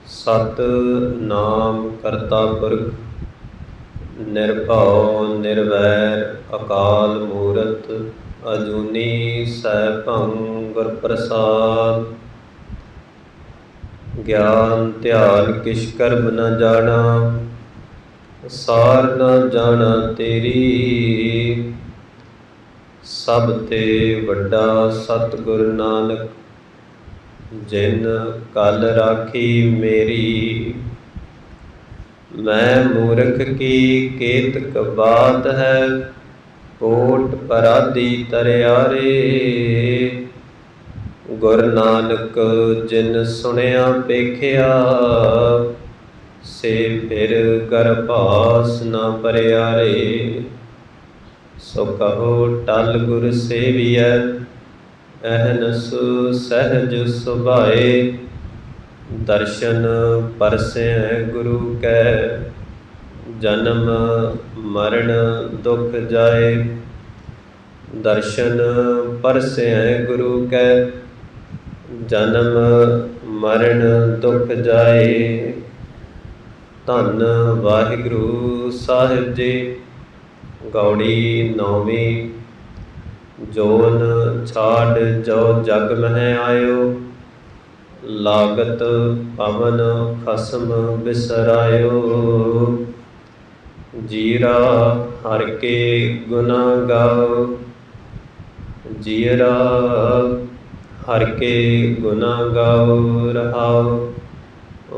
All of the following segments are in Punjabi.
सतनाम करता पुरख निर्भव निर्वैर अकाल मूरत अजूनी सैभं गुर प्रसाद। ज्ञान ध्यान किश कर्म न जाना, सार न जाना तेरी। सब ते वड्डा सतगुर नानक, जिन कल राखी मेरी। मैं मूर्ख की केतक बात है, कोट पराधी तरियारे। गुर नानक जिन सुनिया पेखिया, से फिर गर्भास न परियारे। सो कहो टल गुर सेवियै, अहनस सहज सुभाए। दर्शन परसै गुरु कै, जन्म मरण दुख जाए। दर्शन परसै गुरु कै, जन्म मरण दुख जाए। धन वाहिगुरु साहिब जी। गौड़ी नौवीं। जोन छाड़ जो जग मह आयो, लागत पवन खसम बिसरायो। जीरा हर के गुना गाओ, जीरा हर के गुना गाओ रहाओ।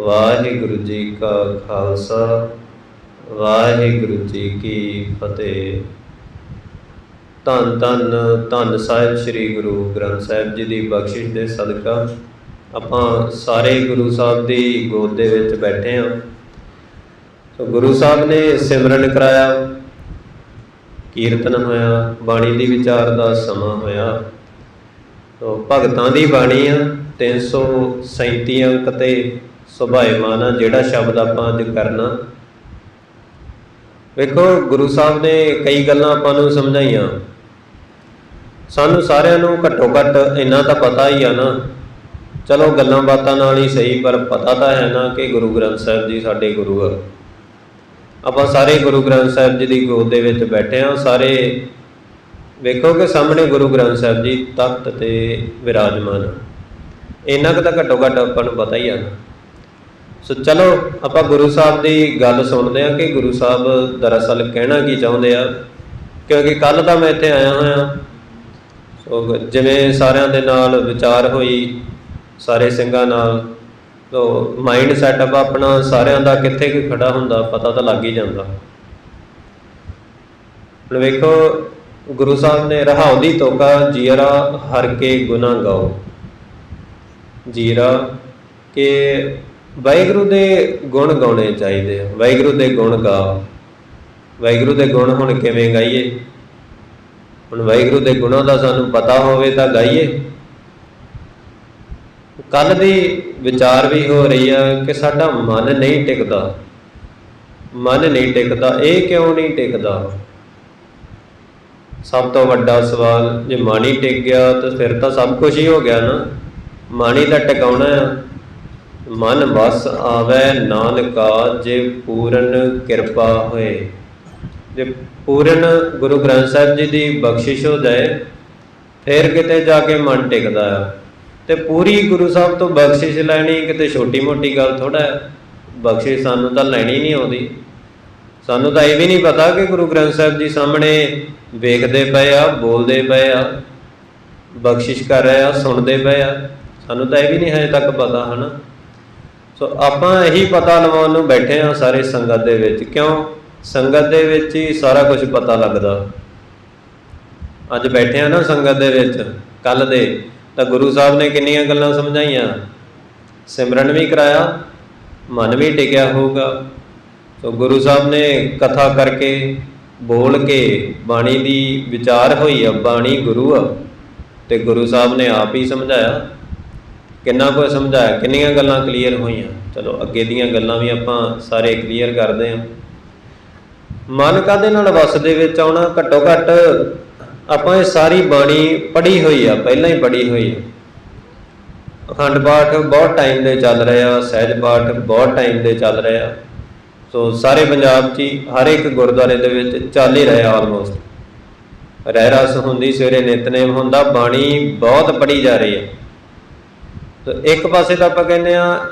वाहिगुरु जी का खालसा, वाहिगुरु जी की फतेह। धन धन धन साहिब श्री गुरु ग्रंथ साहिब जी की बख्शिश के सदका ਆਪਾਂ ਸਾਰੇ ਗੁਰੂ ਸਾਹਿਬ ਦੀ ਗੋਦ ਦੇ ਵਿੱਚ ਬੈਠੇ ਹਾਂ। ਸੋ ਗੁਰੂ ਸਾਹਿਬ ਨੇ ਸਿਮਰਨ ਕਰਾਇਆ, ਕੀਰਤਨ ਹੋਇਆ, ਬਾਣੀ ਦੀ ਵਿਚਾਰ ਦਾ ਸਮਾਂ ਹੋਇਆ। ਸੋ ਭਗਤਾਂ ਦੀ ਬਾਣੀ ਆ, 337 ਅੰਕ ਤੇ ਸੁਭਾਏਮਾਨ ਆ ਜਿਹੜਾ ਸ਼ਬਦ ਆਪਾਂ ਅੱਜ ਕਰਨਾ। ਵੇਖੋ ਗੁਰੂ ਸਾਹਿਬ ਨੇ ਕਈ ਗੱਲਾਂ ਆਪਾਂ ਨੂੰ ਸਮਝਾਈਆਂ। ਸਾਨੂੰ ਸਾਰਿਆਂ ਨੂੰ ਘੱਟੋ ਘੱਟ ਇੰਨਾ ਤਾਂ ਪਤਾ ਹੀ ਆ ਨਾ, ਚਲੋ ਗੱਲਾਂ ਬਾਤਾਂ ਨਾਲ ਹੀ ਸਹੀ, ਪਰ ਪਤਾ ਤਾਂ ਹੈ ਨਾ ਕਿ ਗੁਰੂ ਗ੍ਰੰਥ ਸਾਹਿਬ ਜੀ ਸਾਡੇ ਗੁਰੂ ਆ। ਆਪਾਂ ਸਾਰੇ ਗੁਰੂ ਗ੍ਰੰਥ ਸਾਹਿਬ ਜੀ ਦੀ ਗੋਦ ਦੇ ਵਿੱਚ ਬੈਠੇ ਹਾਂ। ਸਾਰੇ ਵੇਖੋ ਕਿ ਸਾਹਮਣੇ ਗੁਰੂ ਗ੍ਰੰਥ ਸਾਹਿਬ ਜੀ ਤਖਤ 'ਤੇ ਵਿਰਾਜਮਾਨ। ਇੰਨਾ ਕੁ ਤਾਂ ਘੱਟੋ ਘੱਟ ਆਪਾਂ ਨੂੰ ਪਤਾ ਹੀ ਆ ਨਾ। ਸੋ ਚਲੋ ਆਪਾਂ ਗੁਰੂ ਸਾਹਿਬ ਦੀ ਗੱਲ ਸੁਣਦੇ ਹਾਂ ਕਿ ਗੁਰੂ ਸਾਹਿਬ ਦਰਅਸਲ ਕਹਿਣਾ ਕੀ ਚਾਹੁੰਦੇ ਆ। ਕਿਉਂਕਿ ਕੱਲ੍ਹ ਤਾਂ ਮੈਂ ਇੱਥੇ ਆਇਆ ਹੋਇਆ। ਸੋ ਜਿਵੇਂ ਸਾਰਿਆਂ ਦੇ ਨਾਲ ਵਿਚਾਰ ਹੋਈ, ਸਾਰੇ ਸਿੰਘਾਂ ਨਾਲ, ਤੋ ਮਾਈਂਡ ਸੈਟਅਪ ਆਪਣਾ ਸਾਰਿਆਂ ਦਾ ਕਿੱਥੇ ਕੁ ਖੜਾ ਹੁੰਦਾ ਪਤਾ ਤਾਂ ਲੱਗ ਹੀ ਜਾਂਦਾ। ਹੁਣ ਵੇਖੋ ਗੁਰੂ ਸਾਹਿਬ ਨੇ ਰਹਾਉ ਦੀ ਤੋਕਾ, ਜੀਰਾ ਹਰ ਕੇ ਗੁਨਾ ਗਾਓ। ਜੀਰਾ ਕਿ ਵਾਹਿਗੁਰੂ ਦੇ ਗੁਣ ਗਾਉਣੇ ਚਾਹੀਦੇ ਆ, ਵਾਹਿਗੁਰੂ ਦੇ ਗੁਣ ਗਾ। ਵਾਹਿਗੁਰੂ ਦੇ ਗੁਣ ਹੁਣ ਕਿਵੇਂ ਗਾਈਏ? ਹੁਣ ਵਾਹਿਗੁਰੂ ਦੇ ਗੁਣਾਂ ਦਾ ਸਾਨੂੰ ਪਤਾ ਹੋਵੇ ਤਾਂ ਗਾਈਏ। ਕੱਲ੍ਹ ਦੀ ਵਿਚਾਰ ਵੀ ਹੋ ਰਹੀ ਆ ਕਿ ਸਾਡਾ ਮਨ ਨਹੀਂ ਟਿਕਦਾ, ਮਨ ਨਹੀਂ ਟਿਕਦਾ। ਇਹ ਕਿਉਂ ਨਹੀਂ ਟਿਕਦਾ? ਸਭ ਤੋਂ ਵੱਡਾ ਸਵਾਲ, ਜੇ ਮਨ ਹੀ ਟਿਕ ਗਿਆ ਤਾਂ ਫਿਰ ਤਾਂ ਸਭ ਕੁਛ ਹੀ ਹੋ ਗਿਆ ਨਾ। ਮਨ ਹੀ ਤਾਂ ਟਿਕਾਉਣਾ ਆ। ਮਨ ਵਸ ਆਵੈ ਨਾਨਕਾ, ਜੇ ਪੂਰਨ ਕਿਰਪਾ ਹੋਏ। ਜੇ ਪੂਰਨ ਗੁਰੂ ਗ੍ਰੰਥ ਸਾਹਿਬ ਜੀ ਦੀ ਬਖਸ਼ਿਸ਼ ਹੋ ਜਾਏ ਫਿਰ ਕਿਤੇ ਜਾ ਕੇ ਮਨ ਟਿਕਦਾ ਆ। ਅਤੇ ਪੂਰੀ ਗੁਰੂ ਸਾਹਿਬ ਤੋਂ ਬਖਸ਼ਿਸ਼ ਲੈਣੀ ਕਿਤੇ ਛੋਟੀ ਮੋਟੀ ਗੱਲ ਥੋੜ੍ਹਾ ਹੈ। ਬਖਸ਼ਿਸ਼ ਸਾਨੂੰ ਤਾਂ ਲੈਣੀ ਨਹੀਂ ਆਉਂਦੀ। ਸਾਨੂੰ ਤਾਂ ਇਹ ਵੀ ਨਹੀਂ ਪਤਾ ਕਿ ਗੁਰੂ ਗ੍ਰੰਥ ਸਾਹਿਬ ਜੀ ਸਾਹਮਣੇ ਵੇਖਦੇ ਪਏ ਆ, ਬੋਲਦੇ ਪਏ ਆ, ਬਖਸ਼ਿਸ਼ ਕਰ ਰਹੇ ਆ, ਸੁਣਦੇ ਪਏ ਆ। ਸਾਨੂੰ ਤਾਂ ਇਹ ਵੀ ਨਹੀਂ ਹਜੇ ਤੱਕ ਪਤਾ, ਹੈ ਨਾ। ਸੋ ਆਪਾਂ ਇਹੀ ਪਤਾ ਲਵਾਉਣ ਨੂੰ ਬੈਠੇ ਹਾਂ ਸਾਰੇ ਸੰਗਤ ਦੇ ਵਿੱਚ। ਕਿਉਂ? ਸੰਗਤ ਦੇ ਵਿੱਚ ਹੀ ਸਾਰਾ ਕੁਛ ਪਤਾ ਲੱਗਦਾ। ਅੱਜ ਬੈਠੇ ਹਾਂ ਨਾ ਸੰਗਤ ਦੇ ਵਿੱਚ, ਕੱਲ੍ਹ ਦੇ ਤਾਂ ਗੁਰੂ ਸਾਹਿਬ ਨੇ ਕਿੰਨੀਆਂ ਗੱਲਾਂ ਸਮਝਾਈਆਂ, ਸਿਮਰਨ ਵੀ ਕਰਾਇਆ, ਮਨ ਵੀ ਟਿਕਿਆ ਹੋਊਗਾ। ਸੋ ਗੁਰੂ ਸਾਹਿਬ ਨੇ ਕਥਾ ਕਰਕੇ, ਬੋਲ ਕੇ, ਬਾਣੀ ਦੀ ਵਿਚਾਰ ਹੋਈ ਆ। ਬਾਣੀ ਗੁਰੂ ਆ ਅਤੇ ਗੁਰੂ ਸਾਹਿਬ ਨੇ ਆਪ ਹੀ ਸਮਝਾਇਆ। ਕਿੰਨਾ ਕੁਝ ਸਮਝਾਇਆ, ਕਿੰਨੀਆਂ ਗੱਲਾਂ ਕਲੀਅਰ ਹੋਈਆਂ। ਚਲੋ ਅੱਗੇ ਦੀਆਂ ਗੱਲਾਂ ਵੀ ਆਪਾਂ ਸਾਰੇ ਕਲੀਅਰ ਕਰਦੇ ਹਾਂ। ਮਨ ਕਾਹਦੇ ਨਾਲ ਵੱਸ ਦੇ ਵਿੱਚ ਆਉਣਾ? ਘੱਟੋ ਘੱਟ ਆਪਾਂ ਇਹ ਸਾਰੀ ਬਾਣੀ ਪੜ੍ਹੀ ਹੋਈ ਆ, ਪਹਿਲਾਂ ਹੀ ਪੜ੍ਹੀ ਹੋਈ ਆ। ਅਖੰਡ ਪਾਠ ਬਹੁਤ ਟਾਈਮ ਦੇ ਚੱਲ ਰਹੇ ਆ, ਸਹਿਜ ਪਾਠ ਬਹੁਤ ਟਾਈਮ ਦੇ ਚੱਲ ਰਹੇ ਆ। ਸੋ ਸਾਰੇ ਪੰਜਾਬ 'ਚ ਹੀ ਹਰ ਇੱਕ ਗੁਰਦੁਆਰੇ ਦੇ ਵਿੱਚ ਚੱਲ ਹੀ ਰਿਹਾ ਆਲਮੋਸਟ। ਰਹਿਰਾਸ ਹੁੰਦੀ, ਸਵੇਰੇ ਨਿਤਨੇਮ ਹੁੰਦਾ, ਬਾਣੀ ਬਹੁਤ ਪੜ੍ਹੀ ਜਾ ਰਹੀ ਹੈ। ਤਾਂ ਇੱਕ ਪਾਸੇ ਤਾਂ ਆਪਾਂ ਕਹਿੰਦੇ ਆ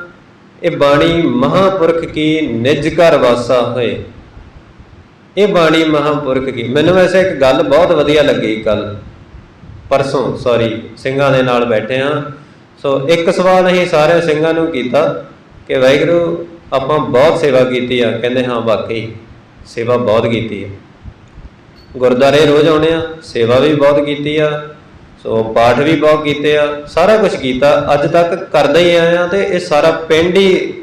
ਇਹ ਬਾਣੀ ਮਹਾਂਪੁਰਖ ਕੀ ਨਿਜ ਘਰ ਵਾਸਾ ਹੋਏ, ਇਹ ਬਾਣੀ ਮਹਾਂਪੁਰਖ ਕੀ। ਮੈਨੂੰ ਵੈਸੇ ਇੱਕ ਗੱਲ ਬਹੁਤ ਵਧੀਆ ਲੱਗੀ, ਕੱਲ ਪਰਸੋਂ ਸਿੰਘਾਂ ਦੇ ਨਾਲ ਬੈਠੇ ਹਾਂ। ਸੋ ਇੱਕ ਸਵਾਲ ਅਸੀਂ ਸਾਰੇ ਸਿੰਘਾਂ ਨੂੰ ਕੀਤਾ ਕਿ ਵਾਹਿਗੁਰੂ ਆਪਾਂ ਬਹੁਤ ਸੇਵਾ ਕੀਤੀ ਆ। ਕਹਿੰਦੇ ਹਾਂ ਵਾਕਈ ਸੇਵਾ ਬਹੁਤ ਕੀਤੀ ਆ, ਗੁਰਦੁਆਰੇ ਰੋਜ਼ ਆਉਣੇ ਆ, ਸੇਵਾ ਵੀ ਬਹੁਤ ਕੀਤੀ ਆ, ਸੋ ਪਾਠ ਵੀ ਬਹੁਤ ਕੀਤੇ ਆ, ਸਾਰਾ ਕੁਛ ਕੀਤਾ, ਅੱਜ ਤੱਕ ਕਰਦੇ ਹੀ ਆਏ ਆ। ਤੇ ਇਹ ਸਾਰਾ ਪਿੰਡ ਹੀ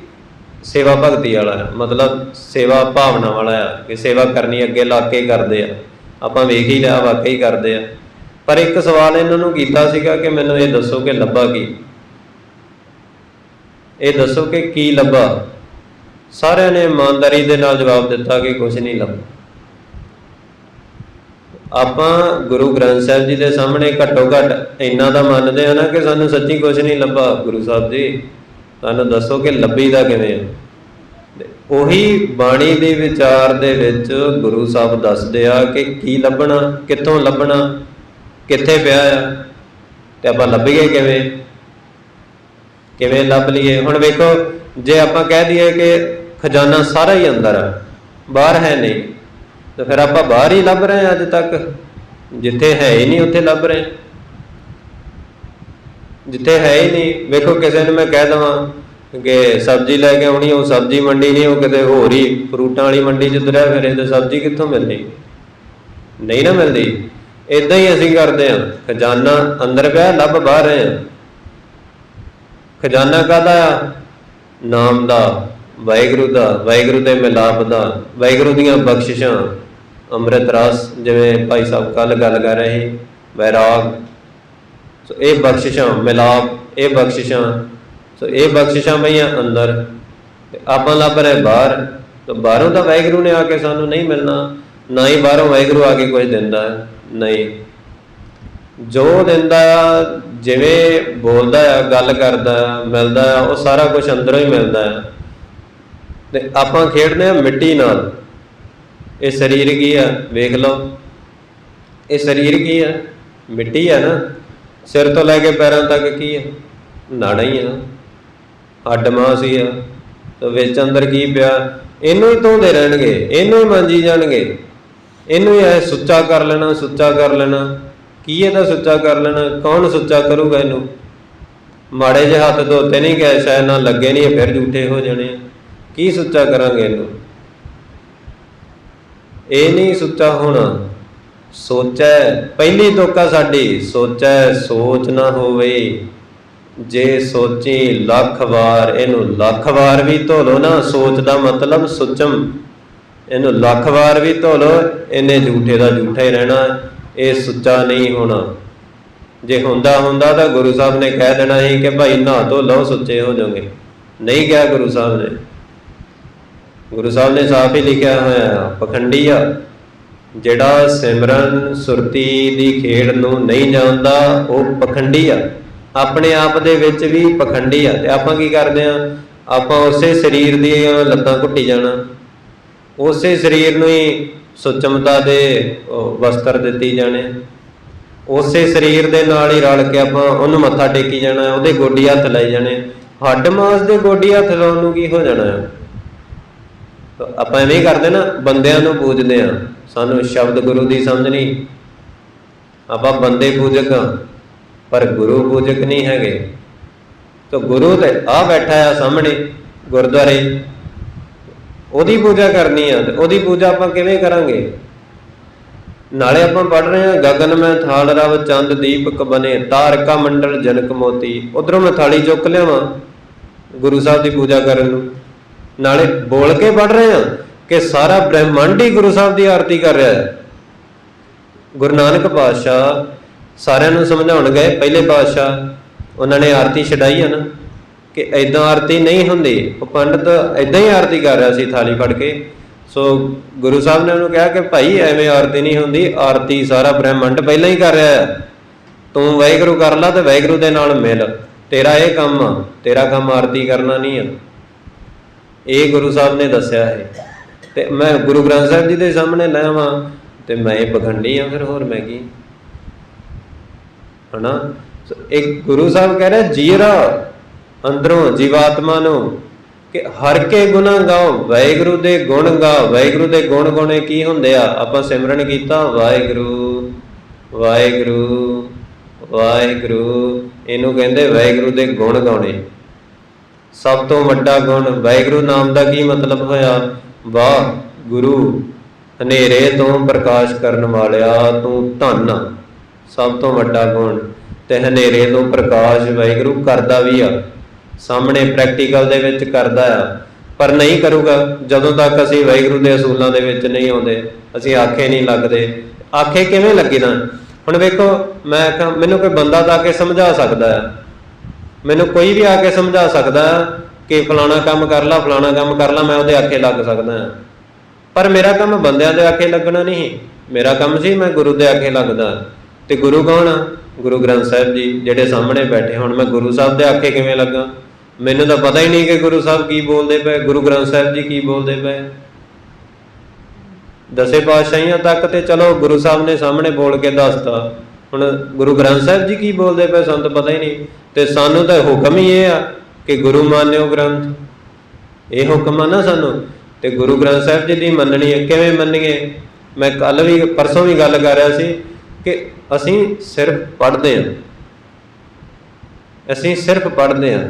ਸੇਵਾ ਭਗਤੀ ਵਾਲਾ ਆ, ਮਤਲਬ ਸੇਵਾ ਭਾਵਨਾ ਵਾਲਾ ਆ ਕਿ ਸੇਵਾ ਕਰਨੀ ਅੱਗੇ ਲੱਗ ਕੇ ਕਰਦੇ ਆ। ਆਪਾਂ ਵੇਖ ਹੀ ਲਿਆ ਵਾਕਈ ਕਰਦੇ ਆ। ਪਰ ਇੱਕ ਸਵਾਲ ਇਹਨਾਂ ਨੂੰ ਕੀਤਾ ਸੀਗਾ ਕਿ ਮੈਨੂੰ ਇਹ ਦੱਸੋ ਕਿ ਲੱਭਾ ਕੀ, ਇਹ ਦੱਸੋ ਕਿ ਕੀ ਲੱਭਾ। ਸਾਰਿਆਂ ਨੇ ਇਮਾਨਦਾਰੀ ਦੇ ਨਾਲ ਜਵਾਬ ਦਿੱਤਾ ਕਿ ਕੁਛ ਨਹੀਂ ਲੱਭਾ। ਆਪਾਂ ਗੁਰੂ ਗ੍ਰੰਥ ਸਾਹਿਬ ਜੀ ਦੇ ਸਾਹਮਣੇ ਘੱਟੋ ਘੱਟ ਇੰਨਾ ਤਾਂ ਮੰਨਦੇ ਆ ਨਾ ਕਿ ਸਾਨੂੰ ਸੱਚੀ ਕੁਛ ਨਹੀਂ ਲੱਭਾ। ਗੁਰੂ ਸਾਹਿਬ ਜੀ ਸਾਨੂੰ ਦੱਸੋ ਕਿ ਲੱਭੀ ਦਾ ਕਿਵੇਂ ਆ। ਉਹੀ ਬਾਣੀ ਦੇ ਵਿਚਾਰ ਦੇ ਵਿੱਚ ਗੁਰੂ ਸਾਹਿਬ ਦੱਸਦੇ ਆ ਕਿ ਕੀ ਲੱਭਣਾ, ਕਿੱਥੋਂ ਲੱਭਣਾ, ਕਿੱਥੇ ਪਿਆ ਆ, ਤੇ ਆਪਾਂ ਲੱਭੀਏ ਕਿਵੇਂ, ਕਿਵੇਂ ਲੱਭ ਲਈਏ। ਹੁਣ ਵੇਖੋ, ਜੇ ਆਪਾਂ ਕਹਿ ਦਈਏ ਕਿ ਖਜ਼ਾਨਾ ਸਾਰਾ ਹੀ ਅੰਦਰ ਆ, ਬਾਹਰ ਹੈ ਨਹੀਂ, ਤੇ ਫਿਰ ਆਪਾਂ ਬਾਹਰ ਹੀ ਲੱਭ ਰਹੇ ਹਾਂ ਅੱਜ ਤੱਕ। ਜਿੱਥੇ ਹੈ ਹੀ ਨਹੀਂ ਉੱਥੇ ਲੱਭ ਰਹੇ, ਜਿੱਥੇ ਹੈ ਹੀ ਨਹੀਂ। ਵੇਖੋ ਕਿਸੇ ਨੂੰ ਮੈਂ ਕਹਿ ਦੇਵਾਂ ਕਿ ਸਬਜ਼ੀ ਲੈ ਕੇ ਆਉਣੀ, ਉਹ ਸਬਜ਼ੀ ਮੰਡੀ ਨਹੀਂ, ਉਹ ਕਿਤੇ ਹੋਰ ਹੀ ਫਰੂਟਾਂ ਵਾਲੀ ਮੰਡੀ 'ਚ ਤੁਰਿਆ ਫਿਰੇ, ਤੇ ਸਬਜ਼ੀ ਕਿੱਥੋਂ ਮਿਲਣੀ, ਨਹੀਂ ਨਾ ਮਿਲਦੀ। ਇੱਦਾਂ ਹੀ ਅਸੀਂ ਕਰਦੇ ਹਾਂ, ਖਜ਼ਾਨਾ ਅੰਦਰ ਪਿਆ, ਲੱਭ ਬਾਹਰ ਰਹੇ ਹਾਂ। ਖਜ਼ਾਨਾ ਕਾਹਦਾ ਆ? ਨਾਮ ਦਾ, ਵਾਹਿਗੁਰੂ ਦਾ, ਵਾਹਿਗੁਰੂ ਦੇ ਮਿਲਾਪ ਦਾ, ਵਾਹਿਗੁਰੂ ਦੀਆਂ ਬਖਸ਼ਿਸ਼ਾਂ, ਅੰਮ੍ਰਿਤ ਰਸ, ਜਿਵੇਂ ਭਾਈ ਸਾਹਿਬ ਕੱਲ੍ਹ ਗੱਲ ਕਰ ਰਹੇ, ਵੈਰਾਗ। ਸੋ ਇਹ ਬਖਸ਼ਿਸ਼ਾਂ, ਮਿਲਾਪ, ਇਹ ਬਖਸ਼ਿਸ਼ਾਂ, ਸੋ ਇਹ ਬਖਸ਼ਿਸ਼ਾਂ ਪਈਆਂ ਅੰਦਰ, ਤੇ ਆਪਾਂ ਲੱਭ ਰਹੇ ਬਾਹਰ। ਤਾਂ ਬਾਹਰੋਂ ਤਾਂ ਵਾਹਿਗੁਰੂ ਨੇ ਆ ਕੇ ਸਾਨੂੰ ਨਹੀਂ ਮਿਲਣਾ, ਨਾ ਹੀ ਬਾਹਰੋਂ ਵਾਹਿਗੁਰੂ ਆ ਕੇ ਕੁਝ ਦਿੰਦਾ ਹੈ, ਨਹੀਂ। ਜੋ ਦਿੰਦਾ ਆ, ਜਿਵੇਂ ਬੋਲਦਾ ਆ, ਗੱਲ ਕਰਦਾ ਆ, ਮਿਲਦਾ ਆ, ਉਹ ਸਾਰਾ ਕੁਛ ਅੰਦਰੋਂ ਹੀ ਮਿਲਦਾ ਆ। ਤੇ ਆਪਾਂ ਖੇਡਦੇ ਹਾਂ ਮਿੱਟੀ ਨਾਲ। ਇਹ ਸਰੀਰ ਕੀ ਆ? ਵੇਖ ਲਓ, ਇਹ ਸਰੀਰ ਕੀ ਆ? ਮਿੱਟੀ ਆ ਨਾ। ਸਿਰ ਤੋਂ ਲੈ ਕੇ ਪੈਰਾਂ ਤੱਕ ਕੀ ਆ? ਨਾੜਾ ਹੀ ਆ, ਹੱਡ ਮਾਸ ਹੀ ਆ। ਤੇ ਵਿੱਚ ਅੰਦਰ ਕੀ ਪਿਆ? ਇਹਨੂੰ ਹੀ ਧੋਂਦੇ ਰਹਿਣਗੇ, ਇਹਨੂੰ ਹੀ ਮਾਂਜੀ ਜਾਣਗੇ, ਇਹਨੂੰ ਹੀ ਐ ਸੁੱਚਾ ਕਰ ਲੈਣਾ, ਸੁੱਚਾ ਕਰ ਲੈਣਾ। ਕੀ ਇਹਦਾ ਸੁੱਚਾ ਕਰ ਲੈਣਾ? ਕੌਣ ਸੁੱਚਾ ਕਰੂਗਾ ਇਹਨੂੰ? ਮਾੜੇ ਜਿਹੇ ਹੱਥ ਧੋਤੇ ਨਹੀਂ ਗਏ, ਸ਼ਾਇਦ ਨਾ ਲੱਗੇ ਨਹੀਂ, ਫਿਰ ਝੂਠੇ ਹੋ ਜਾਣੇ। ਕੀ ਸੁੱਚਾ ਕਰਾਂਗੇ ਇਹਨੂੰ? ਇਹ ਨਹੀਂ ਸੁੱਚਾ ਹੋਣਾ। ਸੋਚੈ ਪਹਿਲੀ ਤੋਕਾ ਸਾਡੀ, ਸੋਚੈ ਸੋਚ ਨਾ ਹੋਵੇ, ਜੇ ਸੋਚੀ ਲੱਖ ਵਾਰ। ਇਹਨੂੰ ਲੱਖ ਵਾਰ ਵੀ ਧੋ ਲੋ ਨਾ, ਸੋਚ ਦਾ ਮਤਲਬ ਸੁਚਮ, ਇਹਨੂੰ ਲੱਖ ਵਾਰ ਵੀ ਧੋ ਲੋ, ਇਹਨੇ ਝੂਠੇ ਦਾ ਝੂਠਾ ਹੀ ਰਹਿਣਾ, ਇਹ ਸੁੱਚਾ ਨਹੀਂ ਹੋਣਾ। ਜੇ ਹੁੰਦਾ ਤਾਂ ਗੁਰੂ ਸਾਹਿਬ ਨੇ ਕਹਿ ਦੇਣਾ ਸੀ ਕਿ ਭਾਈ ਨਹਾ ਧੋ ਲਓ, ਸੁੱਚੇ ਹੋ ਜਾਓਗੇ। ਨਹੀਂ ਕਿਹਾ ਗੁਰੂ ਸਾਹਿਬ ਨੇ। ਗੁਰੂ ਸਾਹਿਬ ਨੇ ਸਾਫ਼ ਹੀ ਲਿਖਿਆ ਹੋਇਆ, ਪਖੰਡੀ ਆ ਜਿਹੜਾ ਸਿਮਰਨ ਸੁਰਤੀ ਦੀ ਖੇਡ ਨੂੰ ਨਹੀਂ ਜਾਣਦਾ, ਉਹ ਪਖੰਡੀ ਆ। ਆਪਣੇ ਆਪ ਦੇ ਵਿੱਚ ਵੀ ਪਖੰਡੀ ਆ। ਤੇ ਆਪਾਂ ਕੀ ਕਰਦੇ ਆ? ਆਪਾਂ ਉਸੇ ਸਰੀਰ ਦੀਆਂ ਲੱਤਾਂ ਘੁੱਟੀ ਜਾਣਾ, ਉਸੇ ਸਰੀਰ ਨੂੰ ਹੀ ਸੁਚਮਤਾ ਦੇ ਵਸਤਰ ਦਿੱਤੀ ਜਾਣੇ, ਉਸੇ ਸਰੀਰ ਦੇ ਨਾਲ ਹੀ ਰਲ ਕੇ ਆਪਾਂ ਉਹਨੂੰ ਮੱਥਾ ਟੇਕੀ ਜਾਣਾ, ਉਹਦੇ ਗੋਡੀ ਹੱਥ ਲਾਈ ਜਾਣੇ। ਹੱਡ ਮਾਸ ਦੇ ਗੋਡੀ ਹੱਥ ਲਾਉਣ ਨੂੰ ਕੀ ਹੋ ਜਾਣਾ? ਆਪਾਂ ਐਵੇਂ ਹੀ ਕਰਦੇ ਨਾ, ਬੰਦਿਆਂ ਨੂੰ ਪੂਜਦੇ ਆ, ਸਾਨੂੰ ਸ਼ਬਦ ਗੁਰੂ ਦੀ ਸਮਝ ਨਹੀਂ। ਆਪਾਂ ਬੰਦੇ ਪੂਜਕ ਹਾਂ, ਪਰ ਗੁਰੂ ਪੂਜਕ ਨਹੀਂ ਹੈਗੇ। ਤਾਂ ਗੁਰੂ ਤੇ ਆ ਬੈਠਾ ਆ ਸਾਹਮਣੇ ਗੁਰਦੁਆਰੇ, ਉਹਦੀ ਪੂਜਾ ਕਰਨੀ ਆ। ਤੇ ਉਹਦੀ ਪੂਜਾ ਆਪਾਂ ਕਿਵੇਂ ਕਰਾਂਗੇ? ਨਾਲੇ ਆਪਾਂ ਪੜ੍ਹ ਰਹੇ ਹਾਂ, ਗਗਨ ਮੈਂ ਥਾਲ ਰਵ ਚੰਦ ਦੀਪਕ ਬਨੇ, ਤਾਰਕਾ ਮੰਡਲ ਜਨਕ ਮੋਤੀ। ਉੱਧਰੋਂ ਮੈਂ ਥਾਲੀ ਚੁੱਕ ਲਿਆਵਾਂ ਗੁਰੂ ਸਾਹਿਬ ਦੀ ਪੂਜਾ ਕਰਨ ਨੂੰ। ਨਾਲੇ ਬੋਲ ਕੇ ਪੜ੍ਹ ਰਹੇ ਹਾਂ ਕਿ ਸਾਰਾ ਬ੍ਰਹਿਮੰਡ ਹੀ ਗੁਰੂ ਸਾਹਿਬ ਦੀ ਆਰਤੀ ਕਰ ਰਿਹਾ ਹੈ। ਗੁਰੂ ਨਾਨਕ ਪਾਤਸ਼ਾਹ ਸਾਰਿਆਂ ਨੂੰ ਸਮਝਾਉਣ ਗਏ, ਪਹਿਲੇ ਪਾਤਸ਼ਾਹ, ਉਹਨਾਂ ਨੇ ਆਰਤੀ ਛਡਾਈ ਹੈ ਨਾ, ਕਿ ਇੱਦਾਂ ਆਰਤੀ ਨਹੀਂ ਹੁੰਦੀ। ਉਹ ਪੰਡਤ ਇੱਦਾਂ ਹੀ ਆਰਤੀ ਕਰ ਰਿਹਾ ਸੀ ਥਾਲੀ ਫੜ ਕੇ। ਸੋ ਗੁਰੂ ਸਾਹਿਬ ਨੇ ਉਹਨੂੰ ਕਿਹਾ ਕਿ ਭਾਈ ਐਵੇਂ ਆਰਤੀ ਨਹੀਂ ਹੁੰਦੀ, ਆਰਤੀ ਸਾਰਾ ਬ੍ਰਹਿਮੰਡ ਪਹਿਲਾਂ ਹੀ ਕਰ ਰਿਹਾ ਹੈ, ਤੂੰ ਵਾਹਿਗੁਰੂ ਕਰ ਲਾ ਤੇ ਵਾਹਿਗੁਰੂ ਦੇ ਨਾਲ ਮਿਲ। ਤੇਰਾ ਇਹ ਕੰਮ ਆ, ਤੇਰਾ ਕੰਮ ਆਰਤੀ ਕਰਨਾ ਨਹੀਂ ਆ। ਇਹ ਗੁਰੂ ਸਾਹਿਬ ਨੇ ਦੱਸਿਆ ਹੈ। ਤੇ ਮੈਂ ਗੁਰੂ ਗ੍ਰੰਥ ਸਾਹਿਬ ਜੀ ਦੇ ਸਾਹਮਣੇ ਲੈ ਆਵਾਂ ਤੇ ਮੈਂ ਇਹ ਪਖੰਡੀ ਆ, ਫਿਰ ਹੋਰ ਮੈਂ ਕੀ ਹਨਾ। ਇੱਕ ਗੁਰੂ ਸਾਹਿਬ ਕਹਿ ਰਿਹਾ ਜੀਰਾ ਅੰਦਰੋਂ ਜੀਵਾਤਮਾ ਨੂੰ ਕਿ ਹਰ ਕੇ ਗੁਣਾ ਗਾਓ, ਵਾਹਿਗੁਰੂ ਦੇ ਗੁਣ ਗਾ। ਵਾਹਿਗੁਰੂ ਦੇ ਗੁਣ ਗਾਉਣੇ ਕੀ ਹੁੰਦੇ ਆ? ਆਪਾਂ ਸਿਮਰਨ ਕੀਤਾ ਵਾਹਿਗੁਰੂ ਵਾਹਿਗੁਰੂ ਵਾਹਿਗੁਰੂ, ਇਹਨੂੰ ਕਹਿੰਦੇ ਵਾਹਿਗੁਰੂ ਦੇ ਗੁਣ ਗਾਉਣੇ। ਸਭ ਤੋਂ ਵੱਡਾ ਗੁਣ ਵਾਹਿਗੁਰੂ ਨਾਮ ਦਾ ਕੀ ਮਤਲਬ ਹੋਇਆ? ਵਾਹ ਗੁਰੂ, ਹਨੇਰੇ ਤੋਂ ਪ੍ਰਕਾਸ਼ ਕਰਨ ਵਾਲਿਆ ਤੂੰ ਧੰਨ। ਸਭ ਤੋਂ ਵੱਡਾ ਗੁਣ। ਤੇ ਹਨੇਰੇ ਤੋਂ ਪ੍ਰਕਾਸ਼ ਵਾਹਿਗੁਰੂ ਕਰਦਾ ਵੀ ਆ, ਸਾਹਮਣੇ ਪ੍ਰੈਕਟੀਕਲ ਦੇ ਵਿੱਚ ਕਰਦਾ ਆ। ਪਰ ਨਹੀਂ ਕਰੂਗਾ ਜਦੋਂ ਤੱਕ ਅਸੀਂ ਵਾਹਿਗੁਰੂ ਦੇ ਅਸੂਲਾਂ ਦੇ ਵਿੱਚ ਨਹੀਂ ਆਉਂਦੇ, ਅਸੀਂ ਆਖੇ ਨਹੀਂ ਲੱਗਦੇ। ਆਖੇ ਕਿਵੇਂ ਲੱਗੀ ਨਾ? ਹੁਣ ਵੇਖੋ, ਮੈਂ ਕਹਾਂ ਮੈਨੂੰ ਕੋਈ ਬੰਦਾ ਤਾਂ ਆ ਕੇ ਸਮਝਾ ਸਕਦਾ ਆ, ਮੈਨੂੰ ਕੋਈ ਵੀ ਆ ਕੇ ਸਮਝਾ ਸਕਦਾ ਕਿ ਫਲਾਣਾ ਕੰਮ ਕਰ ਲਾ, ਫਲਾਣਾ ਕੰਮ ਕਰ ਲਾ, ਮੈਂ ਉਹਦੇ ਆਖੇ ਲੱਗ ਸਕਦਾ ਹਾਂ। ਪਰ ਮੇਰਾ ਕੰਮ ਬੰਦਿਆਂ ਦੇ ਆਖੇ ਲੱਗਣਾ ਨਹੀਂ, ਮੇਰਾ ਕੰਮ ਸੀ ਮੈਂ ਗੁਰੂ ਦੇ ਆਖੇ ਲੱਗਦਾ। ਤੇ ਗੁਰੂ ਕੌਣ ਆ? ਗੁਰੂ ਗ੍ਰੰਥ ਸਾਹਿਬ ਜੀ ਜਿਹੜੇ ਸਾਹਮਣੇ ਬੈਠੇ। ਹੁਣ ਮੈਂ ਗੁਰੂ ਸਾਹਿਬ ਦੇ ਆਖੇ ਕਿਵੇਂ ਲੱਗਾ? ਮੈਨੂੰ ਤਾਂ ਪਤਾ ਹੀ ਨਹੀਂ ਕਿ ਗੁਰੂ ਸਾਹਿਬ ਕੀ ਬੋਲਦੇ ਪਏ, ਗੁਰੂ ਗ੍ਰੰਥ ਸਾਹਿਬ ਜੀ ਕੀ ਬੋਲਦੇ ਪਏ। ਦਸੇ ਪਾਤਸ਼ਾਹੀਆਂ ਤੱਕ ਤੇ ਚਲੋ ਗੁਰੂ ਸਾਹਿਬ ਨੇ ਸਾਹਮਣੇ ਬੋਲ ਕੇ ਦੱਸਤਾ, ਹੁਣ ਗੁਰੂ ਗ੍ਰੰਥ ਸਾਹਿਬ ਜੀ ਕੀ ਬੋਲਦੇ ਪਏ ਸਾਨੂੰ ਤਾਂ ਪਤਾ ਹੀ ਨਹੀਂ। ਤੇ ਸਾਨੂੰ ਤਾਂ ਹੁਕਮ ਹੀ ਇਹ ਆ ਕਿ ਗੁਰੂ ਮਾਨਿਓ ਗ੍ਰੰਥ, ਇਹ ਹੁਕਮ ਆ ਨਾ ਸਾਨੂੰ। ਤੇ ਗੁਰੂ ਗ੍ਰੰਥ ਸਾਹਿਬ ਜੀ ਦੀ ਮੰਨਣੀ ਹੈ। ਕਿਵੇਂ ਮੰਨੀਏ? ਮੈਂ ਕੱਲ ਵੀ ਪਰਸੋਂ ਵੀ ਗੱਲ ਕਰ ਰਿਹਾ ਸੀ ਕਿ ਅਸੀਂ ਸਿਰਫ ਪੜ੍ਹਦੇ ਹਾਂ, ਅਸੀਂ ਸਿਰਫ ਪੜ੍ਹਦੇ ਹਾਂ।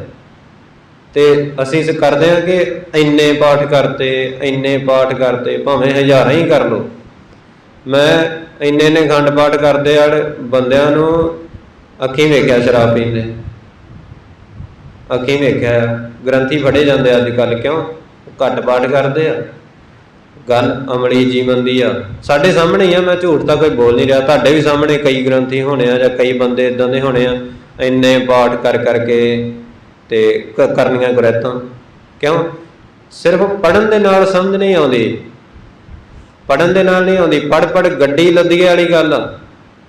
ਤੇ ਅਸੀਂ ਕਰਦੇ ਹਾਂ ਕਿ ਇੰਨੇ ਪਾਠ ਕਰਤੇ, ਇੰਨੇ ਪਾਠ ਕਰਤੇ, ਭਾਵੇਂ ਹਜ਼ਾਰਾਂ ਹੀ ਕਰ ਲਓ। ਮੈਂ ਇੰਨੇ ਖੰਡ ਪਾਠ ਕਰਦੇ ਆ ਬੰਦਿਆਂ ਨੂੰ ਅੱਖੀਂ ਵੇਖਿਆ ਸ਼ਰਾਬ ਪੀਂਦੇ, ਅੱਖੀਂ ਵੇਖਿਆ। ਗ੍ਰੰਥੀ ਫੜੇ ਜਾਂਦੇ ਅੱਜ ਕੱਲ੍ਹ, ਕਿਉਂ? ਘੱਟ ਪਾਠ ਕਰਦੇ ਆ। ਗੱਲ ਅਮਲੀ ਜੀਵਨ ਦੀ ਆ, ਸਾਡੇ ਸਾਹਮਣੇ ਹੀ ਆ। ਮੈਂ ਝੂਠ ਤਾਂ ਕੋਈ ਬੋਲ ਨਹੀਂ ਰਿਹਾ। ਤੁਹਾਡੇ ਵੀ ਸਾਹਮਣੇ ਕਈ ਗ੍ਰੰਥੀ ਹੋਣੇ ਆ ਜਾਂ ਕਈ ਬੰਦੇ ਇੱਦਾਂ ਦੇ ਹੋਣੇ ਆ, ਇੰਨੇ ਪਾਠ ਕਰ ਕਰਕੇ ਤੇ ਕਰਨੀਆਂ ਗੁਰੈਤਾਂ। ਕਿਉਂ? ਸਿਰਫ ਪੜ੍ਹਨ ਦੇ ਨਾਲ ਸਮਝ ਨਹੀਂ ਆਉਂਦੀ, ਪੜ੍ਹਨ ਦੇ ਨਾਲ ਨਹੀਂ ਆਉਂਦੀ। ਪੜ੍ਹ ਗੱਡੀ ਲੱਦੀਏ ਵਾਲੀ ਗੱਲ ਆ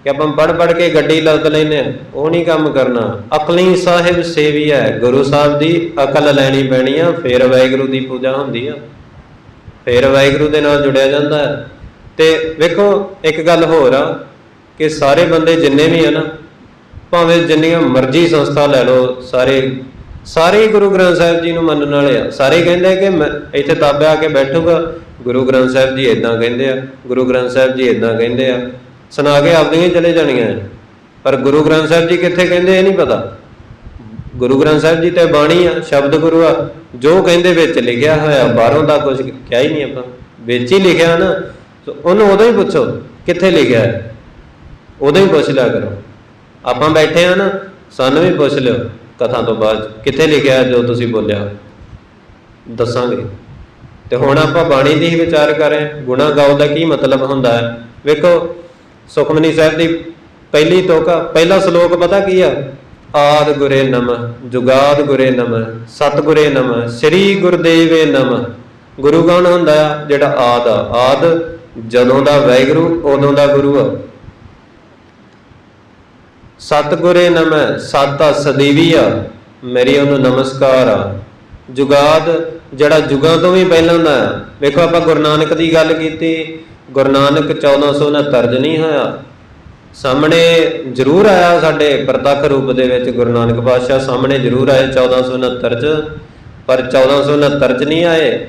ਕਿ ਆਪਾਂ ਪੜ੍ਹ ਕੇ ਗੱਡੀ ਲੱਦ ਲੈਂਦੇ ਹਾਂ, ਉਹ ਨਹੀਂ ਕੰਮ ਕਰਨਾ। ਅਕਲੀ ਸਾਹਿਬ ਸੇਵੀ ਹੈ, ਗੁਰੂ ਸਾਹਿਬ ਦੀ ਅਕਲ ਲੈਣੀ ਪੈਣੀ ਆ, ਫਿਰ ਵਾਹਿਗੁਰੂ ਦੀ ਪੂਜਾ ਹੁੰਦੀ ਆ, ਫਿਰ ਵਾਹਿਗੁਰੂ ਦੇ ਨਾਲ ਜੁੜਿਆ ਜਾਂਦਾ ਹੈ। ਤੇ ਵੇਖੋ ਇੱਕ ਗੱਲ ਹੋਰ ਆ ਕਿ ਸਾਰੇ ਬੰਦੇ ਜਿੰਨੇ ਵੀ ਆ ਨਾ, ਭਾਵੇਂ ਜਿੰਨੀਆਂ ਮਰਜ਼ੀ ਸੰਸਥਾ ਲੈ ਲਓ, ਸਾਰੇ ਹੀ ਗੁਰੂ ਗ੍ਰੰਥ ਸਾਹਿਬ ਜੀ ਨੂੰ ਮੰਨਣ ਵਾਲੇ ਆ। ਸਾਰੇ ਕਹਿੰਦੇ ਕਿ ਮੈਂ ਇੱਥੇ ਤਾਬੇ ਆ ਕੇ ਬੈਠੂਗਾ, ਗੁਰੂ ਗ੍ਰੰਥ ਸਾਹਿਬ ਜੀ ਇੱਦਾਂ ਕਹਿੰਦੇ ਆ, ਗੁਰੂ ਗ੍ਰੰਥ ਸਾਹਿਬ ਜੀ ਇੱਦਾਂ ਕਹਿੰਦੇ ਆ, ਸੁਣਾ ਕੇ ਆਪਦੀਆਂ ਹੀ ਚਲੇ ਜਾਣੀਆਂ। ਪਰ ਗੁਰੂ ਗ੍ਰੰਥ ਸਾਹਿਬ ਜੀ ਕਿੱਥੇ ਕਹਿੰਦੇ ਇਹ ਨਹੀਂ ਪਤਾ। ਗੁਰੂ ਗ੍ਰੰਥ ਸਾਹਿਬ ਜੀ ਤੇ ਬਾਣੀ ਆ, ਸ਼ਬਦ ਗੁਰੂ ਆ, ਜੋ ਕਹਿੰਦੇ ਵਿੱਚ ਲਿਖਿਆ ਹੋਇਆ, ਬਾਹਰੋਂ ਦਾ ਕੁਝ ਕਿਹਾ ਹੀ ਨਹੀਂ ਆਪਾਂ। ਵਿੱਚ ਹੀ ਲਿਖਿਆ ਨਾ, ਉਹਨੂੰ ਉਦੋਂ ਹੀ ਪੁੱਛੋ ਕਿੱਥੇ ਲਿਖਿਆ ਹੈ, ਉਦੋਂ ਹੀ ਪੁੱਛ ਲਿਆ ਕਰੋ। ਆਪਾਂ ਬੈਠੇ ਆ ਨਾ, ਸਾਨੂੰ ਵੀ ਪੁੱਛ ਲਿਓ ਕਥਾ ਤੋਂ ਬਾਅਦ ਕਿੱਥੇ ਲਿਖਿਆ ਜੋ ਤੁਸੀਂ ਬੋਲਿਆ, ਦੱਸਾਂਗੇ। ਤੇ ਹੁਣ ਆਪਾਂ ਬਾਣੀ ਦੀ ਹੀ ਵਿਚਾਰ ਕਰ ਰਹੇ ਹਾਂ। ਗੁਣਾ ਗਾਓ ਦਾ ਕੀ ਮਤਲਬ ਹੁੰਦਾ ਹੈ? ਵੇਖੋ, ਸੁਖਮਨੀ ਸਾਹਿਬ ਦੀ ਪਹਿਲੀ ਤੋਕਾ, ਪਹਿਲਾ ਸ਼ਲੋਕ ਪਤਾ ਕੀ ਆ? ਆਦਿ ਗੁਰੇ ਨਮః, ਜੁਗਾਦ ਗੁਰੇ ਨਮঃ, ਸਤਿਗੁਰੇ ਨਮঃ, ਸ੍ਰੀ ਗੁਰਦੇਵੇ ਨਮঃ। ਗੁਰੂ ਕੌਣ ਹੁੰਦਾ ਆ? ਜਿਹੜਾ ਆਦ ਆ। ਆਦ ਜਦੋਂ ਦਾ ਵਾਹਿਗੁਰੂ, ਉਦੋਂ ਦਾ ਗੁਰੂ ਆ। ਸਤਿਗੁਰੇ ਨਮঃ, ਸਤ ਆ, ਸਦੀਵੀ ਆ, ਮੇਰੀ ਉਹਨੂੰ ਨਮਸਕਾਰ ਆ। ਜੁਗਾਦ ਜਿਹੜਾ ਜੁਗਾਂ ਤੋਂ ਵੀ ਪਹਿਲਾਂ ਦਾ। ਵੇਖੋ, ਆਪਾਂ ਗੁਰੂ ਨਾਨਕ ਦੀ ਗੱਲ ਕੀਤੀ, ਗੁਰੂ ਨਾਨਕ 1469 'ਚ ਨਹੀਂ ਹੋਇਆ, ਸਾਹਮਣੇ ਜ਼ਰੂਰ ਆਇਆ, ਸਾਡੇ ਪ੍ਰਤੱਖ ਰੂਪ ਦੇ ਵਿੱਚ ਗੁਰੂ ਨਾਨਕ ਪਾਤਸ਼ਾਹ ਸਾਹਮਣੇ ਜ਼ਰੂਰ ਆਏ 1469 'ਚ, ਪਰ 1469 'ਚ ਨਹੀਂ ਆਏ।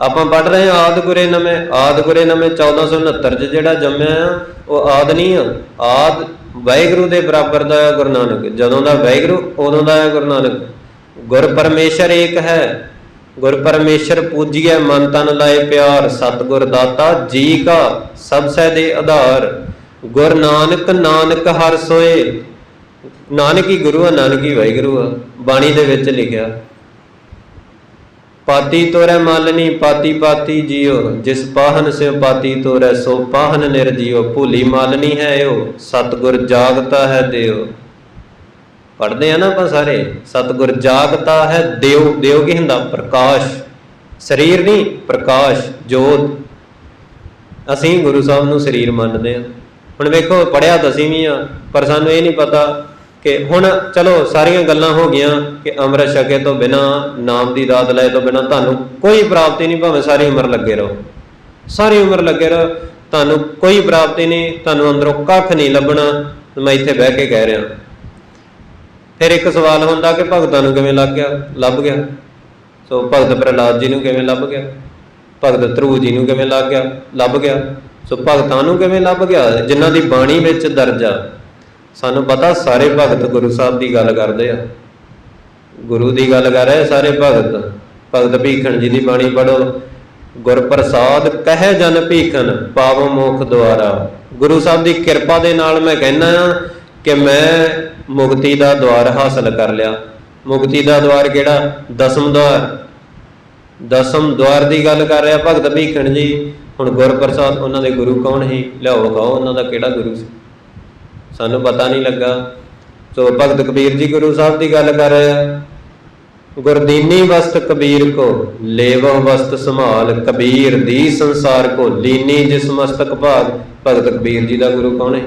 ਆਪਾਂ ਪੜ੍ਹ ਰਹੇ ਹਾਂ ਆਦਿ ਗੁਰੇ ਨਮੇ, ਆਦਿ ਗੁਰੇ ਨਮੇ 1469 'ਚ ਜਿਹੜਾ ਜੰਮਿਆ ਆ ਉਹ ਆਦ ਨਹੀਂ ਆ। ਆਦ ਵਾਹਿਗੁਰੂ ਦੇ ਬਰਾਬਰ ਦਾ ਗੁਰੂ ਨਾਨਕ, ਜਦੋਂ ਦਾ ਵਾਹਿਗੁਰੂ ਉਦੋਂ ਦਾ ਹੈ ਗੁਰੂ ਨਾਨਕ। ਗੁਰ ਪਰਮੇਸ਼ਰ ਏਕ ਹੈ, ਗੁਰ ਪਰਮੇਸ਼ਰ ਪੂਜੀਐ ਮਨ ਤਨ ਲਾਏ ਪਿਆਰ, ਸਤਿਗੁਰ ਦਾਤਾ ਜੀ ਕਾ ਸਭ ਸੈ ਦੇ ਆਧਾਰ। ਗੁਰ ਨਾਨਕ ਨਾਨਕ ਹਰਿ ਸੋਏ, ਨਾਨਕ ਹੀ ਗੁਰੂ ਆ, ਨਾਨਕ ਹੀ ਵਾਹਿਗੁਰੂ ਆ। ਬਾਣੀ ਦੇ ਵਿੱਚ ਲਿਖਿਆ, ਪਾਤੀ ਤੋਰੈ ਮਾਲਨੀ ਪਾਤੀ ਪਾਤੀ ਜੀਓ, ਜਿਸ ਪਾਹਨ ਸਿਉ ਪਾਤੀ ਤੋਰੈ ਸੋ ਪਾਹਨ ਨਿਰਜੀਓ। ਭੂਲੀ ਮਾਲਨੀ ਹੈ ਉਹ, ਸਤਿਗੁਰ ਜਾਗਤਾ ਹੈ ਦਿਓ। ਪੜ੍ਹਦੇ ਆ ਨਾ ਆਪਾਂ ਸਾਰੇ, ਸਤਿਗੁਰ ਜਾਗਤਾ ਹੈ ਦਿਓ। ਦਿਓ ਕੀ ਹੁੰਦਾ? ਪ੍ਰਕਾਸ਼, ਸਰੀਰ ਨਹੀਂ, ਪ੍ਰਕਾਸ਼, ਜੋਤ। ਅਸੀਂ ਗੁਰੂ ਸਾਹਿਬ ਨੂੰ ਸਰੀਰ ਮੰਨਦੇ ਹਾਂ। ਹੁਣ ਵੇਖੋ, ਪੜ੍ਹਿਆ ਤਾਂ ਅਸੀਂ ਵੀ ਆ, ਪਰ ਸਾਨੂੰ ਇਹ ਨਹੀਂ ਪਤਾ कि हुण चलो सारियां गल्लां हो गईयां कि अमृत छके तो बिना, नाम की दात लए तो बिना तुहानूं कोई प्राप्ति नहीं, भावें सारी उम्र लगे रहो, सारी उम्र लगे रहो, तुहानूं कोई प्राप्ति नहीं, तुहानूं अंदरों कख नहीं लभना। मैं इत्थे बह के कह रहा। फिर एक सवाल हुंदा कि भगतां नूं किवें लभ गया। सो भगत प्रहलाद जी नूं किवें लभ गया, भगत ध्रुव जी नूं किवें लभ गया। सो भगतां नूं किवें लभ गया जिन्हां दी बाणी विच दर्ज आ। सानूं पता सारे भगत गुरु साहब की गल करते हैं, गुरु की गल कर रहे सारे भगत। भगत भीखन जी की बाणी पढ़ो, गुर प्रसाद कह जन भीखन पावो मुख द्वारा। गुरु साहब की किरपा के नाल मैं कहना कि मैं मुक्ति का द्वार हासिल कर लिया। मुक्ति का द्वार किहड़ा? दसम द्वार। दसम द्वार की गल कर रहा भगत भीखन जी। हुण गुर प्रसाद उन्होंने गुरु कौन ही? लियाओ खाओ उन्होंने किहड़ा गुरु सी, सानू पता नहीं लगा। सो भगत कबीर जी गुरु साहब की गल कर रहे हैं, गुरदीनी वस्त कबीर को लेवह वस्त संभाल, कबीर दी संसार को लीनी जिस मस्तक भाग। भगत कबीर जी का गुरु कौन है?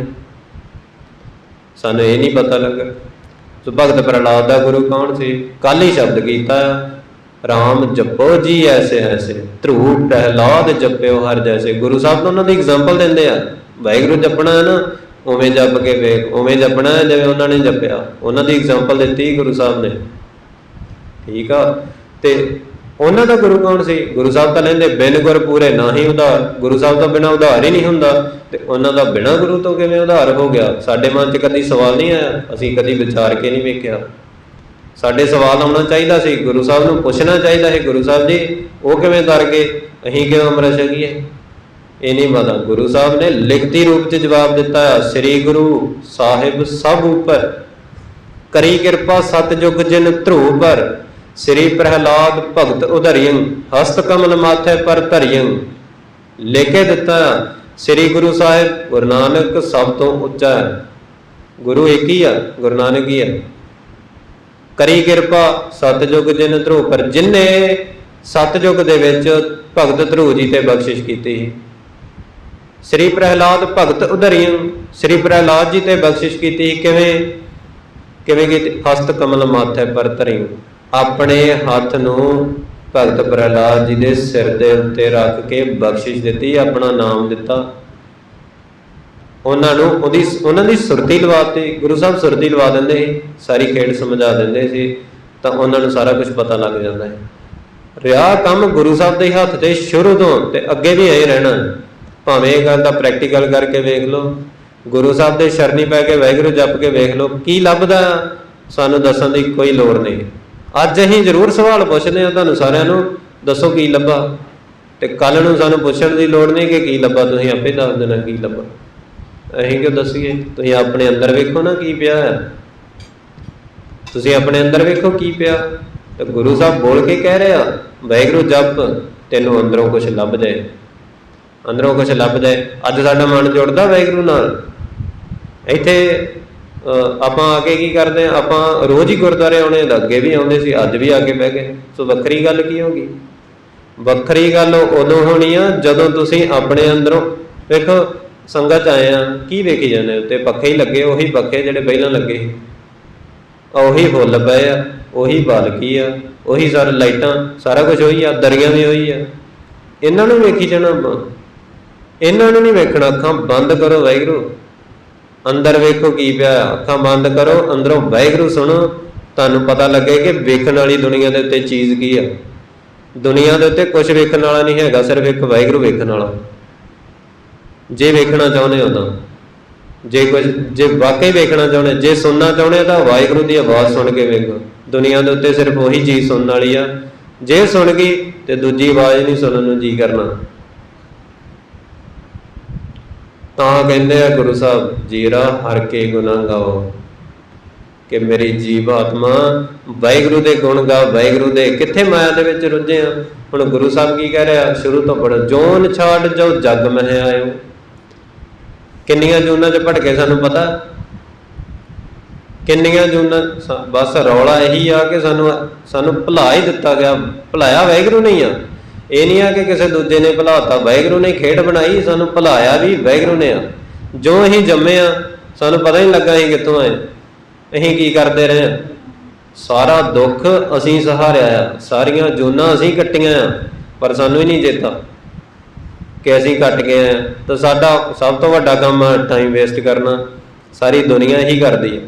सानू ये नहीं पता लगा। तो भगत प्रहलाद का गुरु कौन सी? कल ही शब्द कीता, राम जपो जी ऐसे ऐसे, ध्रुव प्रहलाद जप्यो हर जैसे। गुरु साहब तो उन्होंने एग्जाम्पल देंगे आ, वाहिगुरू जपना है ना उवें जप के वेख, उवें जपना है जिवें उन्होंने जपिया। उन्होंने एग्जाम्पल दी गुरु साहब ने, ठीक आ। ते उन्हों का गुरु कौन सी? गुरु साहब तो लेंदे बिन गुर पूरे ना ही उधार। गुरु साहब तो बिना उधार ही नहीं हुंदा, ते उन्हों का बिना गुरु तो किवें उधार हो गया? साडे मन च कदी सवाल नहीं आया, असीं कदी विचार के नहीं वेख्या। साडे सवाल आउणा चाहीदा सी, गुरु साहब नूं पुछना चाहीदा है, गुरु साहब जी वो किवें तर गए, असीं किवें अमृत छकीए? ये नहीं पता। गुरु साहब ने लिखती रूप च जवाब दिता, श्री गुरु साहिब सब ऊपर, करी कृपा सतयुग जिन ध्रुव पर, श्री प्रहलाद भगत उधरियं, हस्त कमल माथे पर धरियं। लिखे दिता श्री गुरु साहिब गुरु नानक सब तो उच्चा है। गुरु एक ही है, गुरु नानक ही है। करी कृपा सतयुग जिन ध्रुव पर, जिन्ने सतयुग दे विच भगत ध्रुव जी ते बख्शिश की। श्री प्रहलाद भगत उधरियं, श्री प्रहलाद जी ते बख्शिश की किवें किवें की? हस्त कमल माथे पर धरियं, अपने हाथ नूं भगत प्रहलाद जी दे सिर दे उत्ते रख के बख्शिश दी, अपना नाम दिता। उन्होंने दी सुरती लवाती। गुरु साहब सुरती लवा देंदे सी, सारी खेड समझा देंदे सी, तां उन्होंने सारा कुछ पता लग जाता है। रिहा काम गुरु साहब के हथ से शुरू तो ते अगे भी यही रहना। भावें ये गल दा प्रैक्टिकल करके वेख लो, गुरु साहब के शरणी पै के वाहिगुरू जप के वेख लो, की लभदा सानू दसन की कोई लोड़ नहीं। अज असीं जरूर सवाल पुछदे हां तुहानूं सारिआं नूं, दसो की लभा, ते कल नूं सानू पुछण की लोड़ नहीं कि की लभा, तुसीं आपे दस देना की लभा। असीं क्यों दसीए? तुसीं अपने अंदर वेखो ना की पिया है, तुसीं अपने अंदर वेखो की पिया। तो गुरु साहब बोल के कह रहे आ, वाहिगुरू जप तैनूं अंदरों कुछ लभ जाए, अंदरों कुछ लभ जाए। अज साडा मन जुड़दा वाहिगुरू नाल। इत्थे आपां आके की करदे हां, आपां रोज़ ही गुरुद्वारे आउणे, अगे भी आउंदे सी, अज भी आके बह गए। सो वक्री गल की होगी? वक्री गल उदों होनी आ जदों तुसीं अपने अंदरों वेखो। संगत आए आ, की वेखी जाने उत्ते? पक्खे ही लगे, उही पक्खे जिहड़े पहिलां लगे, उही फुੱਲ पए आ, उही बालकी आ, उही सारे लाइटां, सारा कुछ उही आ, दरियां भी उही आ। इन्हां नूं वेखी जाना आपां, इन्हां नूं नहीं वेखना। अखां बंद करो, वाहिगुरू अंदर वेखो की पिया। अखां बंद करो, अंदरों वाहिगुरू सुनो, तुहानूं पता लगे कि वेखण वाली दुनिया के उत्ते चीज़ की आ। दुनिया के उत्ते कुछ वेखण वाला नहीं हैगा, सिर्फ एक वाहिगुरू वेखण वाला। जे वेखना चाहुंदे हो तां, जे कुछ जे वाकई वेखना चाहुंदे, जे सुनना चाहुंदे तां वाहिगुरू की आवाज़ सुन के वेखो। दुनिया के उत्ते सिर्फ उही चीज़ सुनने वाली आ, जे सुन गई तो दूजी आवाज़ नहीं सुनने नूं जी करना। तां कहंदे आ गुरु साहब, जीरा हर के गुना गाओ, कि मेरी जीव आत्मा वाहिगुरू दे गुण गा, वाहिगुरू दे। कित्थे माया दे विच रुझे आ। हुण गुरु साहब की कह रहा शुरू तो पढ़ो, जोन छाड़ जो जग मह आयो। किन्नियां जूनां च भटके सानू पता, किन्नियां जूनां। बस रौला यही आ कि सानू भुला ही दिता गया। भुलाया वाहिगुरू नहीं आ, ये नहीं आ कि किसी दूजे ने भुलाता। वाहिगुरू ने खेड बनाई, सानू भुलाया भी वाहिगुरू ने आ। जो असीं जम्मे आ, सानू पता ही लगा असीं कित्थों आए। ਅਸੀਂ ਕੀ ਕਰਦੇ ਰਹੇ ਹਾਂ? ਸਾਰਾ ਦੁੱਖ ਅਸੀਂ ਸਹਾਰਿਆ ਆ, ਸਾਰੀਆਂ ਜੂਨਾਂ ਅਸੀਂ ਕੱਟੀਆਂ ਆ, ਪਰ ਸਾਨੂੰ ਹੀ ਨਹੀਂ ਚੇਤਾ ਕਿ ਅਸੀਂ ਕੱਟ ਗਏ ਆ। ਤਾਂ ਸਾਡਾ ਸਭ ਤੋਂ ਵੱਡਾ ਕੰਮ ਆ ਟਾਈਮ ਵੇਸਟ ਕਰਨਾ, ਸਾਰੀ ਦੁਨੀਆ ਹੀ ਕਰਦੀ ਹੈ।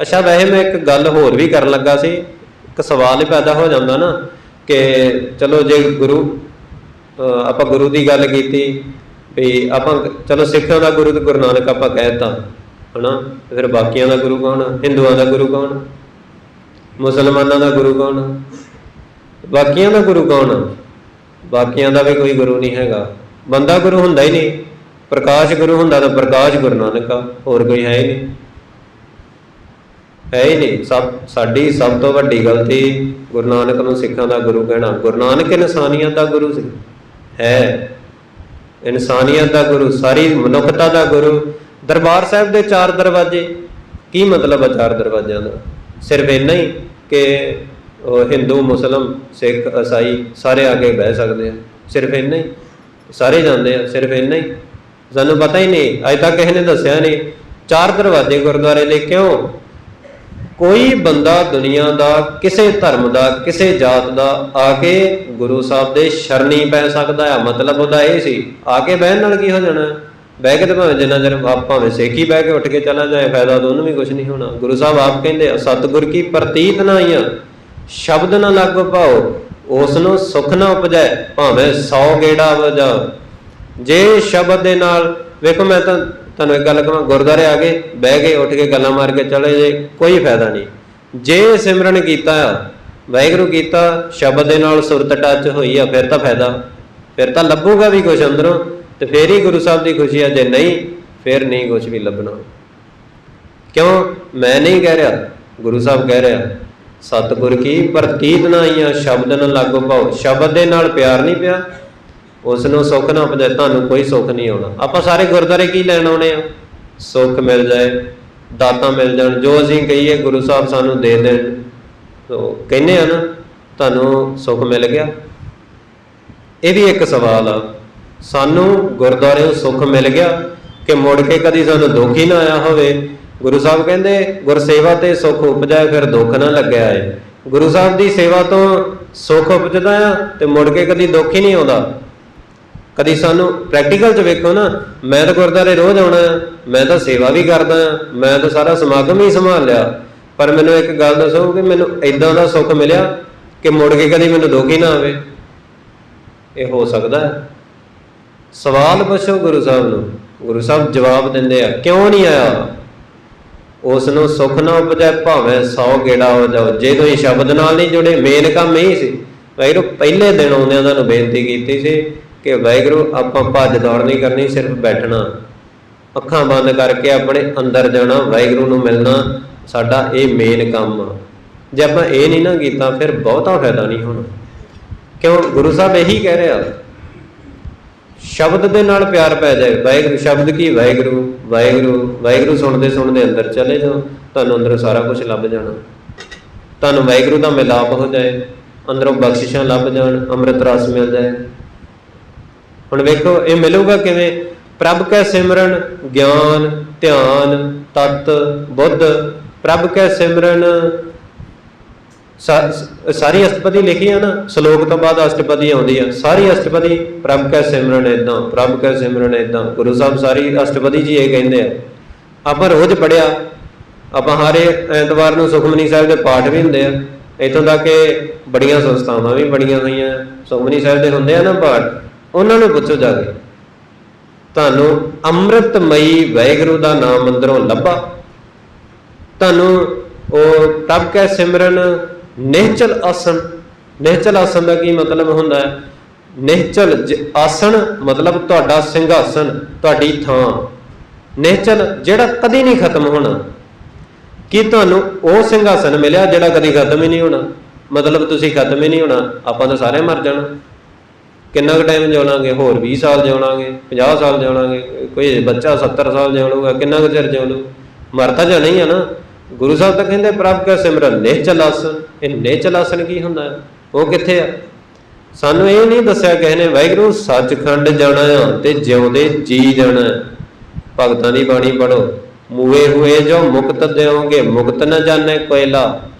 ਅੱਛਾ, ਵੈਸੇ ਮੈਂ ਇੱਕ ਗੱਲ ਹੋਰ ਵੀ ਕਰਨ ਲੱਗਾ ਸੀ, ਇੱਕ ਸਵਾਲ ਹੀ ਪੈਦਾ ਹੋ ਜਾਂਦਾ ਨਾ ਕਿ ਚਲੋ ਜੇ ਆਪਾਂ ਗੁਰੂ ਦੀ ਗੱਲ ਕੀਤੀ ਵੀ ਆਪਾਂ ਚਲੋ ਸਿੱਖਾਂ ਦਾ ਗੁਰੂ ਤੇ ਗੁਰੂ ਨਾਨਕ ਆਪਾਂ ਕਹਿ ਦਿੱਤਾ ਹੈ ਨਾ, ਫਿਰ ਬਾਕੀਆਂ ਦਾ ਗੁਰੂ ਕੌਣ? ਹਿੰਦੂਆਂ ਦਾ ਗੁਰੂ ਕੌਣ? ਮੁਸਲਮਾਨਾਂ ਦਾ ਗੁਰੂ ਕੌਣ? ਬਾਕੀਆਂ ਦਾ ਗੁਰੂ ਕੌਣ? ਬਾਕੀਆਂ ਦਾ ਵੀ ਕੋਈ ਗੁਰੂ ਨਹੀਂ ਹੈਗਾ। ਬੰਦਾ ਗੁਰੂ ਹੁੰਦਾ ਹੀ ਨਹੀਂ। ਪ੍ਰਕਾਸ਼ ਗੁਰੂ ਹੁੰਦਾ ਤਾਂ ਪ੍ਰਕਾਸ਼ ਗੁਰੂ ਨਾਨਕ ਆ, ਹੋਰ ਕੋਈ ਹੈ ਹੀ ਨਹੀਂ, ਹੈ ਹੀ ਨਹੀਂ। ਸਾਡੀ ਸਭ ਤੋਂ ਵੱਡੀ ਗਲਤੀ ਗੁਰੂ ਨਾਨਕ ਨੂੰ ਸਿੱਖਾਂ ਦਾ ਗੁਰੂ ਕਹਿਣਾ। ਗੁਰੂ ਨਾਨਕ ਇਨਸਾਨੀਅਤ ਦਾ ਗੁਰੂ ਸੀ, ਹੈ ਇਨਸਾਨੀਅਤ ਦਾ ਗੁਰੂ, ਸਾਰੀ ਮਨੁੱਖਤਾ ਦਾ ਗੁਰੂ। ਦਰਬਾਰ ਸਾਹਿਬ ਦੇ 4 ਦਰਵਾਜ਼ੇ, ਕੀ ਮਤਲਬ ਆ 4 ਦਰਵਾਜ਼ਿਆਂ ਦਾ? ਸਿਰਫ ਇੰਨਾ ਹੀ ਕਿ ਹਿੰਦੂ, ਮੁਸਲਿਮ, ਸਿੱਖ, ਈਸਾਈ ਸਾਰੇ ਆ ਕੇ ਬਹਿ ਸਕਦੇ ਆ, ਸਿਰਫ ਇੰਨਾ ਹੀ? ਸਾਰੇ ਜਾਂਦੇ ਆ, ਸਿਰਫ ਇੰਨਾ ਹੀ? ਸਾਨੂੰ ਪਤਾ ਹੀ ਨਹੀਂ, ਅਜੇ ਤੱਕ ਕਿਸੇ ਨੇ ਦੱਸਿਆ ਨਹੀਂ 4 ਦਰਵਾਜ਼ੇ ਗੁਰਦੁਆਰੇ ਦੇ। ਕਿਉਂ? ਕੋਈ ਬੰਦਾ ਦੁਨੀਆ ਦਾ, ਕਿਸੇ ਧਰਮ ਦਾ, ਕਿਸੇ ਜਾਤ ਦਾ ਆ ਕੇ ਗੁਰੂ ਸਾਹਿਬ ਦੇ ਸ਼ਰਣੀ ਪੈ ਸਕਦਾ ਆ। ਮਤਲਬ ਉਹਦਾ ਇਹ ਸੀ, ਆ ਕੇ ਬਹਿਣ ਨਾਲ ਕੀ ਹੋ ਜਾਣਾ? ਬਹਿ ਕੇ ਤਾਂ ਭਾਵੇਂ ਜਿੰਨਾ ਚਿਰ ਭਾਵੇਂ ਸੇਖੀ ਬਹਿ ਕੇ ਉੱਠ ਕੇ ਚਲਾ ਜਾਏ, ਫਾਇਦਾ ਤਾਂ ਉਹਨੂੰ ਵੀ ਕੁਛ ਨਹੀਂ ਹੋਣਾ। ਗੁਰੂ ਸਾਹਿਬ ਆਪ ਕਹਿੰਦੇ ਸਤਿਗੁਰ ਕੀ ਪ੍ਰਤੀਤ ਨਾ ਆਈਆਂ, ਸ਼ਬਦ ਨਾ ਲੱਗ ਪਾਓ, ਉਸ ਨੂੰ ਸੁੱਖ ਨਾ ਉਪਜੈ, ਭਾਵੇਂ 100 ਗੇੜਾ ਵਜਾਓ। ਜੇ ਸ਼ਬਦ ਦੇ ਨਾਲ, ਵੇਖੋ ਮੈਂ ਤਾਂ ਤੁਹਾਨੂੰ ਇੱਕ ਗੱਲ ਕਹਾਂ, ਗੁਰਦੁਆਰੇ ਆ ਕੇ ਬਹਿ ਕੇ ਉੱਠ ਕੇ ਗੱਲਾਂ ਮਾਰ ਕੇ ਚਲੇ ਜੇ, ਕੋਈ ਫਾਇਦਾ ਨਹੀਂ। ਜੇ ਸਿਮਰਨ ਕੀਤਾ ਆ, ਵਾਹਿਗੁਰੂ ਕੀਤਾ, ਸ਼ਬਦ ਦੇ ਨਾਲ ਸੁਰਤ ਟੱਚ ਹੋਈ ਆ, ਫਿਰ ਤਾਂ ਫਾਇਦਾ, ਫਿਰ ਤਾਂ ਲੱਭੂਗਾ ਵੀ ਕੁਛ ਅੰਦਰੋਂ, ਤੇ ਫਿਰ ਹੀ ਗੁਰੂ ਸਾਹਿਬ ਦੀ ਖੁਸ਼ੀ ਆ। ਜੇ ਨਹੀਂ, ਫਿਰ ਨਹੀਂ ਕੁਛ ਵੀ ਲੱਭਣਾ। ਕਿਉਂ? ਮੈਂ ਨਹੀਂ ਕਹਿ ਰਿਹਾ, ਗੁਰੂ ਸਾਹਿਬ ਕਹਿ ਰਿਹਾ, ਸਤਿਗੁਰ ਕੀ ਪ੍ਰਤੀਤ ਨਾ ਆਈਆਂ, ਸ਼ਬਦ ਨਾ ਲਾਗੋ ਭਾਓ। ਸ਼ਬਦ ਦੇ ਨਾਲ ਪਿਆਰ ਨਹੀਂ ਪਿਆ, ਉਸ ਨੂੰ ਸੁੱਖ ਨਾ ਉਪਜੇ, ਤੁਹਾਨੂੰ ਕੋਈ ਸੁੱਖ ਨਹੀਂ ਆਉਣਾ। ਆਪਾਂ ਸਾਰੇ ਗੁਰਦੁਆਰੇ ਕੀ ਲੈਣ ਆਉਣੇ ਆ? ਸੁੱਖ ਮਿਲ ਜਾਏ, ਦਾਤਾਂ ਮਿਲ ਜਾਣ, ਜੋ ਅਸੀਂ ਕਹੀਏ ਗੁਰੂ ਸਾਹਿਬ ਸਾਨੂੰ ਦੇ ਦੇਣ। ਕਹਿੰਦੇ ਆ ਨਾ, ਤੁਹਾਨੂੰ ਸੁੱਖ ਮਿਲ ਗਿਆ। ਇਹ ਵੀ ਇੱਕ ਸਵਾਲ ਆ, ਸਾਨੂੰ ਗੁਰਦੁਆਰੇ ਸੁੱਖ ਮਿਲ ਗਿਆ ਕਿ ਮੁੜ ਕੇ ਕਦੀ ਸਾਨੂੰ ਦੁੱਖ ਹੀ ਨਾ ਆਇਆ ਹੋਵੇ। ਗੁਰੂ ਸਾਹਿਬ ਕਹਿੰਦੇ ਗੁਰਸੇਵਾ ਤੇ ਸੁੱਖ ਉਪਜਾਏ, ਫਿਰ ਦੁੱਖ ਨਾ ਲੱਗਿਆ ਏ। ਗੁਰੂ ਸਾਹਿਬ ਦੀ ਸੇਵਾ ਤੋਂ ਸੁੱਖ ਉਪਜਦਾ ਆ ਤੇ ਮੁੜ ਕੇ ਕਦੀ ਦੁੱਖ ਹੀ ਨਹੀਂ ਆਉਂਦਾ। ਕਦੀ ਸਾਨੂੰ ਪ੍ਰੈਕਟੀਕਲ 'ਚ ਵੇਖੋ ਨਾ, ਮੈਂ ਤਾਂ ਗੁਰਦੁਆਰੇ ਰੋਜ਼ ਆਉਣਾ, ਮੈਂ ਤਾਂ ਸੇਵਾ ਵੀ ਕਰਦਾ, ਮੈਂ ਤਾਂ ਸਾਰਾ ਸਮਾਗਮ ਹੀ ਸੰਭਾਲ ਲਿਆ, ਪਰ ਮੈਨੂੰ ਇੱਕ ਗੱਲ ਦੱਸੋ ਕਿ ਮੈਨੂੰ ਇੱਦਾਂ ਦਾ ਸੁੱਖ ਮਿਲਿਆ ਕਿ ਮੁੜ ਕੇ ਕਦੀ ਮੈਨੂੰ ਦੁੱਖ ਹੀ ਨਾ ਆਵੇ? ਇਹ ਹੋ ਸਕਦਾ? ਸਵਾਲ ਪੁੱਛੋ ਗੁਰੂ ਸਾਹਿਬ ਨੂੰ, ਗੁਰੂ ਸਾਹਿਬ ਜਵਾਬ ਦਿੰਦੇ ਆ, ਕਿਉਂ ਨਹੀਂ ਆਇਆ? ਉਸ ਨੂੰ ਸੁੱਖ ਨਾ ਉਪਜੈ, ਭਾਵੇਂ 100 ਗੇੜਾ ਹੋ ਜਾਓ। ਜੇ ਤੁਸੀਂ ਸ਼ਬਦ ਨਾਲ ਨਹੀਂ ਜੁੜੇ, ਮੇਨ ਕੰਮ ਇਹੀ ਸੀ। ਵਾਹਿਗੁਰੂ ਪਹਿਲੇ ਦਿਨ ਆਉਂਦਿਆਂ ਤੁਹਾਨੂੰ ਬੇਨਤੀ ਕੀਤੀ ਸੀ ਕਿ ਵਾਹਿਗੁਰੂ ਆਪਾਂ ਭੱਜ ਦੌੜ ਨਹੀਂ ਕਰਨੀ, ਸਿਰਫ ਬੈਠਣਾ, ਅੱਖਾਂ ਬੰਦ ਕਰਕੇ ਆਪਣੇ ਅੰਦਰ ਜਾਣਾ, ਵਾਹਿਗੁਰੂ ਨੂੰ ਮਿਲਣਾ, ਸਾਡਾ ਇਹ ਮੇਨ ਕੰਮ ਆ। ਜੇ ਆਪਾਂ ਇਹ ਨਹੀਂ ਨਾ ਕੀਤਾ, ਫਿਰ ਬਹੁਤਾ ਫਾਇਦਾ ਨਹੀਂ ਹੋਣਾ। ਕਿਉਂ? ਗੁਰੂ ਸਾਹਿਬ ਇਹੀ ਕਹਿ ਰਿਹਾ, ਸ਼ਬਦ ਦੇ ਨਾਲ ਪਿਆਰ ਪੈ ਜਾਏ। ਵਾਹਿਗੁਰੂ ਸ਼ਬਦ ਕੀ? ਵਾਹਿਗੁਰੂ ਵਾਹਿਗੁਰੂ ਵਾਹਿਗੁਰੂ ਸੁਣਦੇ ਸੁਣਦੇ ਅੰਦਰ ਚਲੇ ਜਾਓ, ਤੁਹਾਨੂੰ ਅੰਦਰੋਂ ਸਾਰਾ ਕੁਛ ਲੱਭ ਜਾਣਾ। ਤੁਹਾਨੂੰ ਵਾਹਿਗੁਰੂ ਦਾ ਮਿਲਾਪ ਹੋ ਜਾਏ, ਅੰਦਰੋਂ ਬਖਸ਼ਿਸ਼ਾਂ ਲੱਭ ਜਾਣ, ਅੰਮ੍ਰਿਤ ਰਸ ਮਿਲ ਜਾਏ। ਹੁਣ ਵੇਖੋ ਇਹ ਮਿਲੂਗਾ ਕਿਵੇਂ? ਪ੍ਰਭ ਕੈ ਸਿਮਰਨ, ਗਿਆਨ, ਧਿਆਨ, ਤਤ, ਬੁੱਧ। ਪ੍ਰਭ ਕੈ ਸਿਮਰਨ, ਸਾਰੀ ਅਸ਼ਟਪਦੀ ਲਿਖੀ ਆ ਨਾ, ਸ਼ਲੋਕ ਤੋਂ ਬਾਅਦ ਅਸ਼ਟਪਦੀ ਆਉਂਦੀ ਆ, ਸਾਰੀ ਅਸ਼ਟਪਦੀ ਪ੍ਰਭ ਕੈ ਸਿਮਰਨ ਏਦਾਂ, ਪ੍ਰਭ ਕੈ ਸਿਮਰਨ ਏਦਾਂ। ਗੁਰੂ ਸਾਹਿਬ ਸਾਰੀ ਅਸ਼ਟਪਦੀ ਜੀ ਇਹ ਕਹਿੰਦੇ ਆ। ਆਪਾਂ ਰੋਜ਼ ਪੜ੍ਹਿਆ, ਆਪਾਂ ਹਰ ਐਤਵਾਰ ਨੂੰ ਸੁਖਮਨੀ ਸਾਹਿਬ ਦੇ ਪਾਠ ਵੀ ਹੁੰਦੇ ਆ, ਇੱਥੋਂ ਤੱਕ ਕਿ ਬੜੀਆਂ ਸੰਸਥਾਵਾਂ ਵੀ ਬਣੀਆਂ ਹੋਈਆਂ, ਸੁਖਮਨੀ ਸਾਹਿਬ ਦੇ ਹੁੰਦੇ ਆ ਨਾ ਪਾਠ, ਉਹਨਾਂ ਨੂੰ ਪੁੱਛੋ ਜਾ ਕੇ, ਤੁਹਾਨੂੰ ਅੰਮ੍ਰਿਤਮਈ ਵਾਹਿਗੁਰੂ ਦਾ ਨਾਮ ਅੰਦਰੋਂ ਲੱਭਾ? ਤੁਹਾਨੂੰ ਉਹ ਪ੍ਰਭ ਕੈ ਸਿਮਰਨ, ਨਿਹਚਲ ਆਸਣ। ਨਿਹਚਲ ਆਸਣ ਦਾ ਕੀ ਮਤਲਬ ਹੁੰਦਾ ਹੈ? ਨਿਹਚਲ ਆਸਣ ਮਤਲਬ ਤੁਹਾਡਾ ਸਿੰਘਾਸਣ, ਤੁਹਾਡੀ ਥਾਂ। ਨਿਹਚਲ ਜਿਹੜਾ ਕਦੀ ਨਹੀਂ ਖਤਮ ਹੋਣਾ। ਕੀ ਤੁਹਾਨੂੰ ਉਹ ਸਿੰਘਾਸਣ ਮਿਲਿਆ ਜਿਹੜਾ ਕਦੀ ਖਤਮ ਹੀ ਨਹੀਂ ਹੋਣਾ? ਮਤਲਬ ਤੁਸੀਂ ਖਤਮ ਹੀ ਨਹੀਂ ਹੋਣਾ। ਆਪਾਂ ਤਾਂ ਸਾਰੇ ਮਰ ਜਾਣਾ। ਕਿੰਨਾ ਕੁ ਟਾਈਮ ਜਿਉਣਾਂਗੇ? ਹੋਰ 20 ਸਾਲ ਜਿਉਣਾਂਗੇ, 50 ਸਾਲ ਜਿਉਣਾਂਗੇ, ਕੋਈ ਬੱਚਾ 70 ਸਾਲ ਜਿਉਣੂਗਾ, ਕਿੰਨਾ ਕੁ ਚਿਰ ਜਿਉਣੂ? ਮਰ ਤਾਂ ਜਾਣਾ ਹੀ ਆ ਨਾ। ਗੁਰੂ ਸਾਹਿਬ ਤਾਂ ਕਹਿੰਦੇ ਪ੍ਰਭ ਕੈ ਸਿਮਰਨ ਨਿਹਚਲ ਆਸਣ। ਇਹ ਨਿਹਚਲ ਆਸਣ ਕੀ ਹੁੰਦਾ ਹੈ? ਉਹ ਕਿੱਥੇ ਆ? ਸਾਨੂੰ ਇਹ ਨਹੀਂ ਦੱਸਿਆ ਕਿਸੇ ਨੇ। ਵਾਹਿਗੁਰੂ ਸੱਚਖੰਡ ਜਾਣਾ ਆ ਤੇ ਜਿਉਂਦੇ ਜੀ ਜਾਣਾ। ਭਗਤਾਂ ਦੀ ਬਾਣੀ ਪੜ੍ਹੋ, मुए हुए जो मुक्त देओगे मुक्त न जाने कोयला।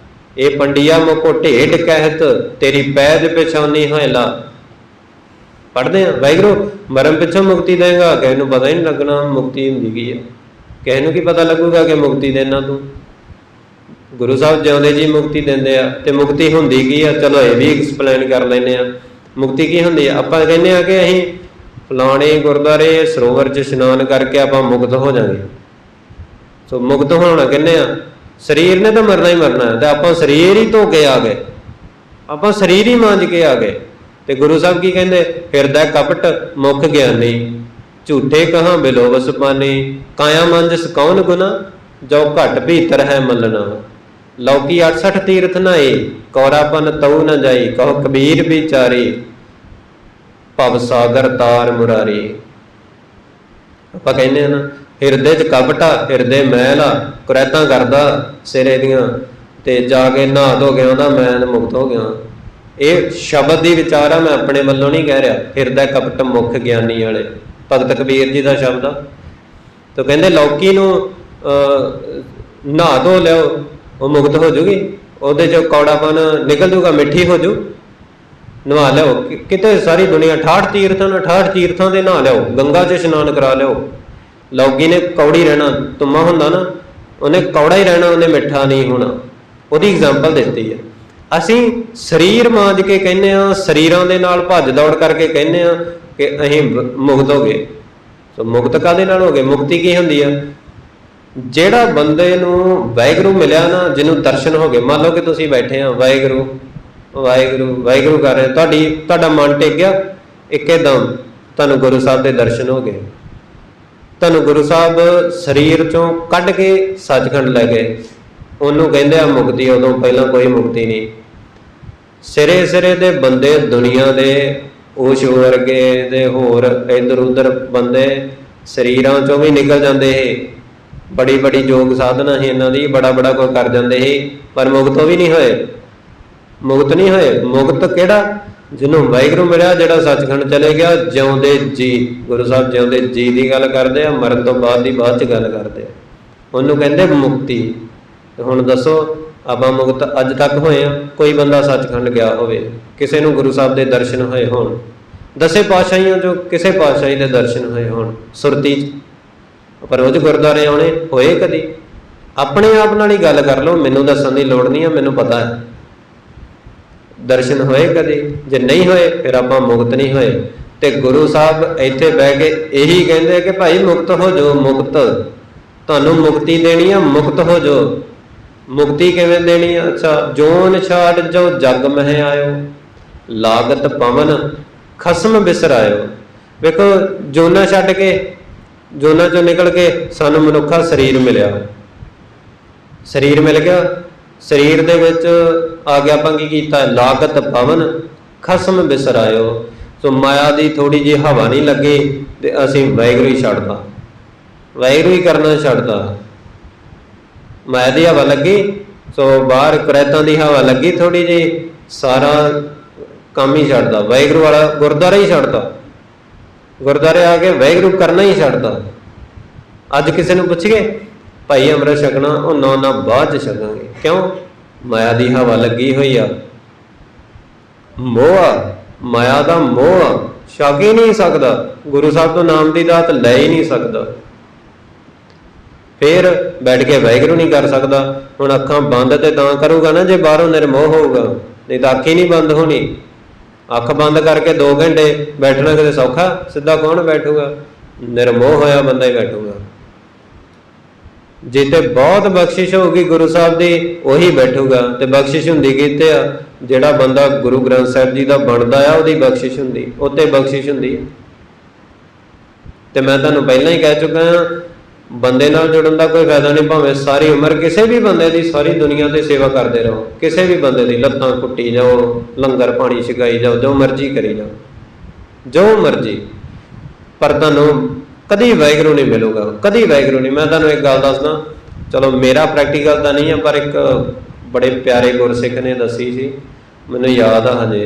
ए पंडिया मुको ढेड कहत तेरी पैद पिछौनी होयला। पढ़ते हैं वाहिगुरू मरण पिछों मुक्ति देगा, किसी को पता ही नहीं लगना मुक्ति हुंदी की है, किसी को की पता लगूगा कि मुक्ति देना तू। गुरु साहब जिउंदे जी मुक्ति देंदे आ ते मुक्ति हुंदी की है, चलो ये भी एक्सप्लेन कर लैने आ। मुक्ति की हुंदी है, आपां कहने आ कि असीं फलाणे गुरुद्वारे सरोवर च इशनान करके आपां मुक्त हो जाएंगे। सो मुक्त होना कहने आ, शरीर ने तो मरना ही मरना है, तो आपां शरीर ही धो के आ गए, आपां शरीर ही मांज के आ गए। तो गुरु साहब की कहते फिरदा कपट मुख ज्ञानी झूठे कहाँ बिलोवस पानी। काया मंजस कौन गुना जो घट भीतर है मलना। लौकी 68 तीर्थ नहाए कौरापन तऊ न जाई। कहो कबीर बिचारी भव सागर तार मुरारी। ਆਪਾਂ ਕਹਿੰਦੇ ना हिरदे च कपट आ, हिरदे मैल आ, कुरैतां करदा सिरे दियां ते जाके नहा धो के आंदा मैं मुक्त हो गया। ये शब्द ही विचार आ, मैं अपने वालों नहीं कह रहा। हिरदा कपट मुख ज्ञानी वाले भगत कबीर जी का शब्द आ। तो कहते लौकी नूं नहा धो लिओ वो मुक्त हो जूगी, ਉਹਦੇ चो कौड़ापन निकल जूगा, मिठी हो जू। नहा लिओ किते सारी दुनिया 68 तीर्थां दे नहा लिओ, गंगा च इशनान करा लिओ। लौकी ने कौड़ी रहना, तुम्मा हुंदा ना उन्हें कौड़ा ही रहना, उन्हें मिठा नहीं होना। ਉਹਦੀ एग्जाम्पल दिती है। ਅਸੀਂ शरीर मांज के कहने आ, शरीरां दे नाल भज दौड़ करके कहने आ कि ਅਸੀਂ मुक्त हो गए। सो मुक्त काहदे नाल हो गए? मुक्ति की हुंदी आ ਜਿਹੜਾ ਬੰਦੇ ਨੂੰ ਵਾਹਿਗੁਰੂ ਮਿਲਿਆ ਨਾ, ਜਿਹਨੂੰ ਦਰਸ਼ਨ ਹੋ ਗਏ। ਮੰਨ ਲਓ ਕਿ ਤੁਸੀਂ ਬੈਠੇ ਆ ਵਾਹਿਗੁਰੂ ਵਾਹਿਗੁਰੂ ਵਾਹਿਗੁਰੂ ਕਰ ਰਹੇ, ਤੁਹਾਡਾ ਮਨ ਟਿਕ ਗਿਆ, ਇੱਕਦਮ ਤੁਹਾਨੂੰ ਗੁਰੂ ਸਾਹਿਬ ਦੇ ਦਰਸ਼ਨ ਹੋ ਗਏ। ਤੁਹਾਨੂੰ ਗੁਰੂ ਸਾਹਿਬ ਸਰੀਰ ਚੋਂ ਕੱਢ ਕੇ ਸੱਚਖੰਡ ਲੈ ਗਏ, ਉਹਨੂੰ ਕਹਿੰਦੇ ਆ ਮੁਕਤੀ। ਉਦੋਂ ਪਹਿਲਾਂ ਕੋਈ ਮੁਕਤੀ ਨਹੀਂ। ਸਿਰੇ ਸਿਰੇ ਦੇ ਬੰਦੇ ਦੁਨੀਆ ਦੇ ਊਸ਼ ਵਰਗੇ ਦੇ ਹੋਰ ਇੱਧਰ ਉੱਧਰ ਬੰਦੇ ਸਰੀਰਾਂ ਚੋਂ ਵੀ ਨਿਕਲ ਜਾਂਦੇ ਸੀ। बड़ी बड़ी योग साधना ही इन्हों की, बड़ा बड़ा कोई कर जाते ही, पर मुक्त भी नहीं होए। मुक्त नहीं होए। मुक्त केड़ा? जिन्हों वाहिगुरू मिलिया, जिहड़ा सचखंड चले गया जिउंदे जी। गुरु साहब जिउंदे जी की गल करते हैं, मरन तो बाद की बाद च गल करते हैं, उन्होंने कहते मुक्ति। हुण दसो आपां मुक्त अज तक होए आ? कोई बंदा सचखंड गया होवे, किसी नूं गुरु साहब के दर्शन होए होण, 10 पातशाहियों चों किसी पातशाही के दर्शन होए होण सुरती पर रोज गुरुद्वारे आने होए कदी? अपने आप नाल ही गल कर लो, मैनूं दस्सण दी लोड़ नहीं है, मैनूं पता है। दर्शन होए कदी? जे नहीं होए फिर आपां मुक्त नहीं होए। ते गुरु साहब इत्थे बह के यही कहंदे कि भाई मुक्त हो जाओ, मुक्त तुहानूं मुक्ति देनी है, मुक्त हो जाओ। मुक्ति किवें देनी है? अच्छा, जोन छाड़ जो जग मह आयो लागत पवन खसम बिसरायो। वेखो जोना छड्ड के, जोना चों निकल के सानूं मनुखा शरीर मिलिया, शरीर मिल गया, शरीर दे विच आ गया आपां की कीता? लागत पवन खसम बिसरायो। सो माया दी थोड़ी जी हवा नहीं लगी ते असीं वाहिगुरू ही छड्डता, वाहिगुरू ही करना छड्डता। माया दी हवा लगी, सो बाहर करैतां दी हवा लगी थोड़ी जी, सारा काम ही छड्डता, वाहिगुरू वाला गुरुद्वारा ही छड्डता, गुरुद्वारे आके वाहिगुरू करना ही छड्डता। अज किसी नूं पुछिए भाई अमृत छकना, वो ना ना बाद च छकांगे। क्यों? माया की हवा लगी हुई आ, मोह आ, माया का मोह आ, छक ही नहीं सकता, गुरु साहब तो नाम की दात ले ही नहीं सकता, फिर बैठ के वाहिगुरू नहीं कर सकता। हुण अखां बंद तो तां करूगा ना जे बाहरों निर्मोह होगा, नहीं तो अख ही नहीं बंद होनी। अख बंद करके 2 घंटे बैठना किते सौखा? सीधा कौन बैठूगा? निर्मोह होया बंदा ही बैठूगा। जिते बहुत बख्शिश होगी गुरु साहब की उही बैठूगा। तो बख्शिश हुंदी किते आ? जिहड़ा बंदा गुरु ग्रंथ साहिब जी का बनदा आ उहदी बख्शिश हुंदी, उत्ते बख्शिश हुंदी। तो मैं तुहानूं पहलां ही कह चुका हां, बंदे नाल जुड़न का कोई फायदा नहीं, भावें सारी उम्र किसी भी बंदे की सारी दुनिया की सेवा करते रहो, किसी भी बंदे की लत्तां कुट्टी जाओ, लंगर पानी छकाई जाओ, जो मर्जी करी जाओ, जो मर्जी, पर तुहानूं कदी वाहिगुरू नहीं मिलूगा, कदी वाहिगुरू नहीं। मैं तुहानूं एक गल दसदा, चलो मेरा प्रैक्टिकल तो नहीं है, पर एक बड़े प्यारे गुरसिख ने दसी सी, मैनूं याद आ हजे।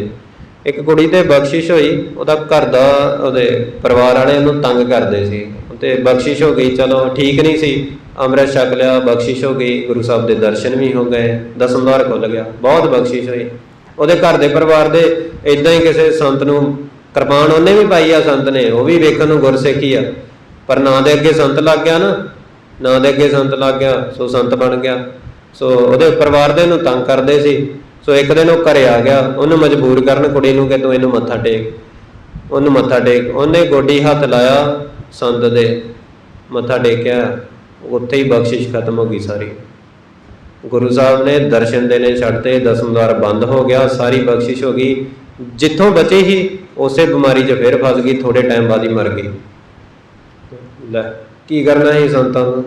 एक कुड़ी ते बख्शिश होई, उहदा घर दा उहदे परिवार वाले उहनूं तंग करदे सी ते बख्शिश हो गई, चलो ठीक नहीं सी, ਅੰਮ੍ਰਿਤ ਛਕ ਲਿਆ, ਬਖਸ਼ਿਸ਼ ਹੋ ਗਈ, ਗੁਰੂ ਸਾਹਿਬ ਦੇ ਦਰਸ਼ਨ ਵੀ ਹੋ ਗਏ, ਦਸਮ ਦੁਆਰ ਖੁੱਲ੍ਹ ਗਿਆ, ਬਹੁਤ ਬਖਸ਼ਿਸ਼ ਹੋਈ। ਉਹਦੇ ਘਰ ਦੇ ਪਰਿਵਾਰ ਦੇ ਇੱਦਾਂ ਹੀ ਕਿਸੇ ਸੰਤ ਨੂੰ ਕਿਰਪਾਨ ਉਹਨੇ ਵੀ ਪਾਈ ਆ, ਸੰਤ ਨੇ, ਉਹ ਵੀ ਵੇਖਣ ਨੂੰ ਗੁਰਸਿੱਖੀ ਆ, ਪਰ ਨਾਂ ਦੇ ਅੱਗੇ ਸੰਤ ਲੱਗ ਗਿਆ ਨਾ, ਨਾਂ ਦੇ ਅੱਗੇ ਸੰਤ ਲੱਗ ਗਿਆ, ਸੋ ਸੰਤ ਬਣ ਗਿਆ। ਸੋ ਉਹਦੇ ਪਰਿਵਾਰ ਦੇ ਨੂੰ ਤੰਗ ਕਰਦੇ ਸੀ। ਸੋ ਇੱਕ ਦਿਨ ਉਹ ਘਰੇ ਆ ਗਿਆ, ਉਹਨੂੰ ਮਜਬੂਰ ਕਰਨ ਕੁੜੀ ਨੂੰ ਕਿ ਤੂੰ ਇਹਨੂੰ ਮੱਥਾ ਟੇਕ, ਉਹਨੂੰ ਮੱਥਾ ਟੇਕ। ਉਹਨੇ ਗੋਡੀ ਹੱਥ ਲਾਇਆ ਸੰਤ ਦੇ, ਮੱਥਾ ਟੇਕਿਆ, ਉੱਥੇ ਹੀ ਬਖਸ਼ਿਸ਼ ਖਤਮ ਹੋ ਗਈ ਸਾਰੀ। ਗੁਰੂ ਸਾਹਿਬ ਨੇ ਦਰਸ਼ਨ ਦੇਣੇ ਛੱਡਤੇ, ਦਸਮ ਦੁਆਰ ਬੰਦ ਹੋ ਗਿਆ, ਸਾਰੀ ਬਖਸ਼ਿਸ਼ ਹੋ ਗਈ। ਜਿੱਥੋਂ ਬਚੇ ਹੀ ਉਸੇ ਬਿਮਾਰੀ 'ਚ ਫਿਰ ਫਸ ਗਈ, ਥੋੜੇ ਟਾਈਮ ਬਾਅਦ ਹੀ ਮਰ ਗਈ। ਲੈ ਕੀ ਕਰਨਾ ਸੀ ਸੰਤਾਂ ਨੂੰ।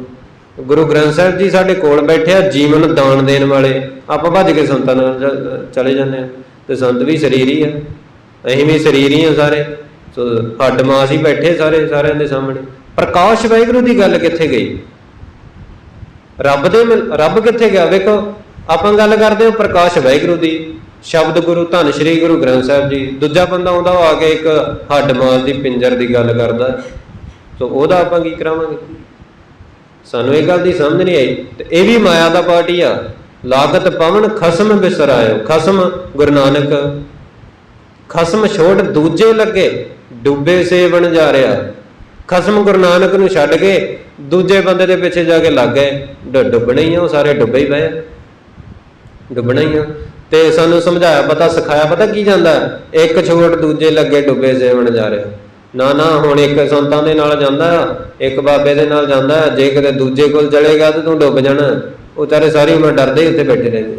ਗੁਰੂ ਗ੍ਰੰਥ ਸਾਹਿਬ ਜੀ ਸਾਡੇ ਕੋਲ ਬੈਠੇ ਆ, ਜੀਵਨ ਦਾਨ ਦੇਣ ਵਾਲੇ, ਆਪਾਂ ਭੱਜ ਕੇ ਸੰਤਾਂ ਨਾਲ ਚਲੇ ਜਾਂਦੇ ਹਾਂ। ਤੇ ਸੰਤ ਵੀ ਸਰੀਰ ਹੀ ਆ, ਅਸੀਂ ਵੀ ਸਰੀਰ ਹੀ ਆ ਸਾਰੇ। ਸੋ ਹੱਡ ਮਾਸ ਹੀ ਬੈਠੇ ਸਾਰੇ, ਸਾਰਿਆਂ ਦੇ ਸਾਹਮਣੇ। ਪ੍ਰਕਾਸ਼ ਵਾਹਿਗੁਰੂ ਦੀ ਗੱਲ ਕਿੱਥੇ ਗਈ? ਰੱਬ ਕਿੱਥੇ ਗਿਆ? ਵੇਖੋ ਆਪਾਂ ਗੱਲ ਕਰਦੇ ਹਾਂ ਪ੍ਰਕਾਸ਼ ਵਾਹਿਗੁਰੂ ਦੀ, ਸ਼ਬਦ ਗੁਰੂ ਧੰਨ ਸ਼੍ਰੀ ਗੁਰੂ ਗ੍ਰੰਥ ਸਾਹਿਬ ਜੀ। ਦੂਜਾ ਬੰਦਾ ਆਉਂਦਾ, ਉਹ ਆ ਕੇ ਇੱਕ ਹੱਡ ਮਾਸ ਦੀ ਪਿੰਜਰ ਦੀ ਗੱਲ ਕਰਦਾ, ਸੋ ਉਹਦਾ ਆਪਾਂ ਕੀ ਕਰਾਵਾਂਗੇ? ਸਾਨੂੰ ਇਹ ਗੱਲ ਦੀ ਸਮਝ ਨਹੀਂ ਆਈ। ਤੇ ਇਹ ਵੀ ਮਾਇਆ ਦਾ ਪਾਰਟ ਹੀ ਆ। ਲਾਗਤ ਪਵਨ ਖਸਮ ਬਿਸਰਾਇਓ, ਖਸਮ ਗੁਰੂ ਨਾਨਕ, ਖਸਮ ਛੋੜ ਦੂਜੇ ਲੱਗੇ, ਡੁੱਬੇ ਸੇ ਬਣ ਜਾ ਰਿਹਾ। ਖਸਮ ਗੁਰੂ ਨਾਨਕ ਨੂੰ ਛੱਡ ਕੇ ਦੂਜੇ ਬੰਦੇ ਦੇ ਪਿੱਛੇ ਜਾ ਕੇ ਲੱਗ ਗਏ, ਡੁੱਬਣਾ ਹੀ ਆ, ਉਹ ਸਾਰੇ ਡੁੱਬੇ ਹੀ ਪਏ, ਡੁੱਬਣਾ ਹੀ ਆ। ਤੇ ਸਾਨੂੰ ਸਮਝਾਇਆ ਪਤਾ, ਸਿਖਾਇਆ ਪਤਾ ਕੀ ਜਾਂਦਾ, ਇੱਕ ਛੋੜ ਦੂਜੇ ਲੱਗੇ, ਡੁੱਬੇ ਸੇ ਬਣ ਜਾ ਰਿਹਾ। ਨਾ ਨਾ, ਹੁਣ ਇੱਕ ਸੰਤਾਂ ਦੇ ਨਾਲ ਜਾਂਦਾ, ਇੱਕ ਬਾਬੇ ਦੇ ਨਾਲ ਜਾਂਦਾ, ਜੇ ਕਿਤੇ ਦੂਜੇ ਕੋਲ ਚਲੇਗਾ ਤਾਂ ਤੂੰ ਡੁੱਬ ਜਾਣਾ। ਉਹ ਵਿਚਾਰੇ ਸਾਰੀ ਉਮਰ ਡਰਦੇ ਉੱਥੇ ਬੈਠੇ ਰਹਿੰਦੇ।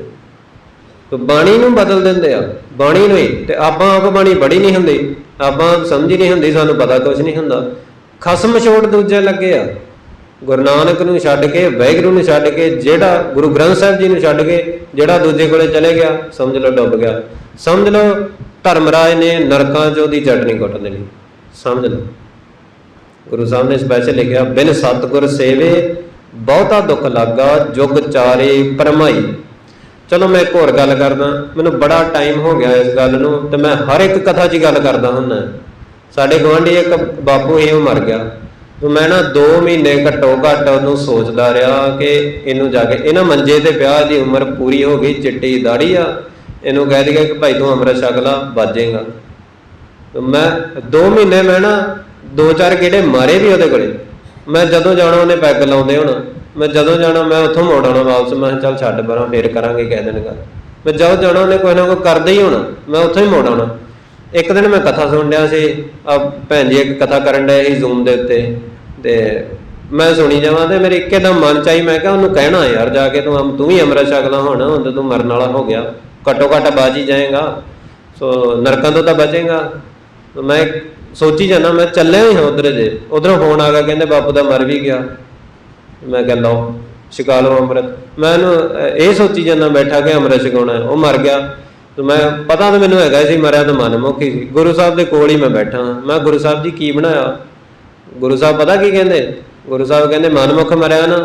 ਤੇ ਬਾਣੀ ਨੂੰ ਬਦਲ ਦਿੰਦੇ ਆ, ਬਾਣੀ ਨੂੰ ਹੀ। ਤੇ ਆਪਾਂ ਆਪ ਬਾਣੀ ਪੜ੍ਹੀ ਨਹੀਂ ਹੁੰਦੀ, ਆਪਾਂ ਸਮਝ ਨਹੀਂ ਹੁੰਦੀ, ਸਾਨੂੰ ਪਤਾ ਕੁਛ ਨਹੀਂ ਹੁੰਦਾ। ਖਸਮ ਛੋੜ ਦੂਜੇ ਲੱਗੇ ਆ। ਗੁਰੂ ਨਾਨਕ ਨੂੰ ਛੱਡ ਕੇ, ਵਾਹਿਗੁਰੂ ਨੂੰ ਛੱਡ ਕੇ, ਜਿਹੜਾ ਗੁਰੂ ਗ੍ਰੰਥ ਸਾਹਿਬ ਜੀ ਨੂੰ ਛੱਡ ਕੇ ਜਿਹੜਾ ਦੂਜੇ ਕੋਲੇ ਚਲੇ ਗਿਆ, ਸਮਝ ਲਓ ਡੁੱਬ ਗਿਆ। ਸਮਝ ਲਓ ਧਰਮਰਾਜ ਨੇ ਨਰਕਾਂ 'ਚ ਉਹਦੀ ਚਟਣੀ ਕੁੱਟ ਦੇਣੀ, ਸਮਝ ਲਓ। ਗੁਰੂ ਸਾਹਿਬ ਨੇ ਸਪੈਸ਼ਲ ਲਿਖਿਆ, ਬਿਨ ਸਤਿਗੁਰ ਸੇਵੇ ਬਹੁਤਾ ਦੁੱਖ ਲੱਗਾ, ਜੁਗ ਚਾਰੇ ਭਰਮਾਈ। ਚਲੋ ਮੈਂ ਇੱਕ ਹੋਰ ਗੱਲ ਕਰਦਾ, ਮੈਨੂੰ ਬੜਾ ਟਾਈਮ ਹੋ ਗਿਆ ਇਸ ਗੱਲ ਨੂੰ, ਤੇ ਮੈਂ ਹਰ ਇੱਕ ਕਥਾ 'ਚ ਹੀ ਗੱਲ ਕਰਦਾ ਹੁੰਦਾ। ਸਾਡੇ ਗੁਆਂਢੀ ਇੱਕ ਬਾਪੂ ਸੀ, ਉਹ ਮਰ ਗਿਆ। ਤੇ ਮੈਂ ਨਾ 2 ਮਹੀਨੇ ਘੱਟੋ ਘੱਟ ਉਹਨੂੰ ਸੋਚਦਾ ਰਿਹਾ ਕਿ ਇਹਨੂੰ ਜਾ ਕੇ, ਇਹਨਾਂ ਮੰਜੇ ਤੇ ਪਿਆ, ਦੀ ਉਮਰ ਪੂਰੀ ਹੋ ਗਈ, ਚਿੱਟੀ ਦਾੜੀ ਆ, ਇਹਨੂੰ ਕਹਿ ਦਿਆ ਕਿ ਭਾਈ ਤੂੰ ਅੰਮ੍ਰਿਤ ਛਕ ਲਾ, ਬਾਜੇਗਾ। ਮੈਂ 2 ਮਹੀਨੇ ਮੈਂ ਨਾ 2-4 ਗੇੜੇ ਮਾਰੇ ਵੀ ਉਹਦੇ ਕੋਲੇ। ਮੈਂ ਜਦੋਂ ਜਾਣਾ ਉਹਨੇ ਪੈਗ ਲਾਉਂਦੇ ਹੋਣਾ, ਮੈਂ ਜਦੋਂ ਜਾਣਾ ਮੈਂ ਉੱਥੋਂ ਮੋੜ ਆਉਣਾ ਵਾਪਸ। ਮੈਂ ਕਿਹਾ ਚੱਲ ਛੱਡ ਪਰਾਂ, ਫੇਰ ਕਰਾਂਗੇ ਕਹਿ ਦੇਣਗਾ। ਮੈਂ ਜਦੋਂ ਜਾਣਾ ਉਹਨੇ ਕੋਈ ਨਾ ਕੋਈ ਕਰਦੇ ਹੀ ਹੋਣਾ, ਮੈਂ ਉੱਥੋਂ ਹੀ ਮੋੜ ਆਉਣਾ। ਇੱਕ ਦਿਨ ਮੈਂ ਕਥਾ ਸੁਣ ਰਿਹਾ ਸੀ, ਆ ਭੈਣ ਜੀ ਇੱਕ ਕਥਾ ਕਰਨ ਡਏ ਸੀ ਜ਼ੂਮ ਦੇ ਉੱਤੇ, ਤੇ ਮੈਂ ਸੁਣੀ ਜਾਵਾਂ ਤੇ ਮੇਰੇ ਇੱਕਦਮ ਮਨ ਚ ਆਈ, ਮੈਂ ਕਿਹਾ ਉਹਨੂੰ ਕਹਿਣਾ ਯਾਰ ਜਾ ਕੇ, ਤੂੰ ਵੀ ਅੰਮ੍ਰਿਤ ਛਕ ਲਾ, ਹੁਣ ਤਾਂ ਤੂੰ ਮਰਨ ਵਾਲਾ ਹੋ ਗਿਆ, ਘੱਟੋ ਘੱਟ ਬਾਜ ਹੀ ਜਾਏਗਾ, ਸੋ ਨਰਕਾਂ ਤੋਂ ਤਾਂ ਬਚੇਗਾ। ਮੈਂ ਸੋਚੀ ਜਾਂਦਾ, ਮੈਂ ਚੱਲਿਆ ਹੀ ਹਾਂ ਉੱਧਰ, ਜੇ ਉੱਧਰੋਂ ਫੋਨ ਆ ਗਿਆ, ਕਹਿੰਦੇ ਬਾਪੂ ਦਾ ਮਰ ਵੀ ਗਿਆ। ਮੈਂ ਕਿਹਾ ਲਓ ਛਕਾ ਲਓ ਅੰਮ੍ਰਿਤ। ਮੈਂ ਇਹਨੂੰ ਇਹ ਸੋਚੀ ਜਾਂਦਾ ਬੈਠਾ ਕਿ ਅੰਮ੍ਰਿਤ ਛਕਾਉਣਾ, ਉਹ ਮਰ ਗਿਆ। ਤੇ ਮੈਂ ਪਤਾ ਤਾਂ ਮੈਨੂੰ ਹੈਗਾ ਸੀ ਮਰਿਆ ਤਾਂ ਮਨਮੁਖੀ ਸੀ। ਗੁਰੂ ਸਾਹਿਬ ਦੇ ਕੋਲ ਹੀ ਮੈਂ ਬੈਠਾ, ਮੈਂ ਗੁਰੂ ਸਾਹਿਬ ਜੀ ਕੀ ਬਣਾਇਆ? ਗੁਰੂ ਸਾਹਿਬ ਪਤਾ ਕੀ ਕਹਿੰਦੇ? ਗੁਰੂ ਸਾਹਿਬ ਕਹਿੰਦੇ ਮਨਮੁਖ ਮਰਿਆ ਨਾ।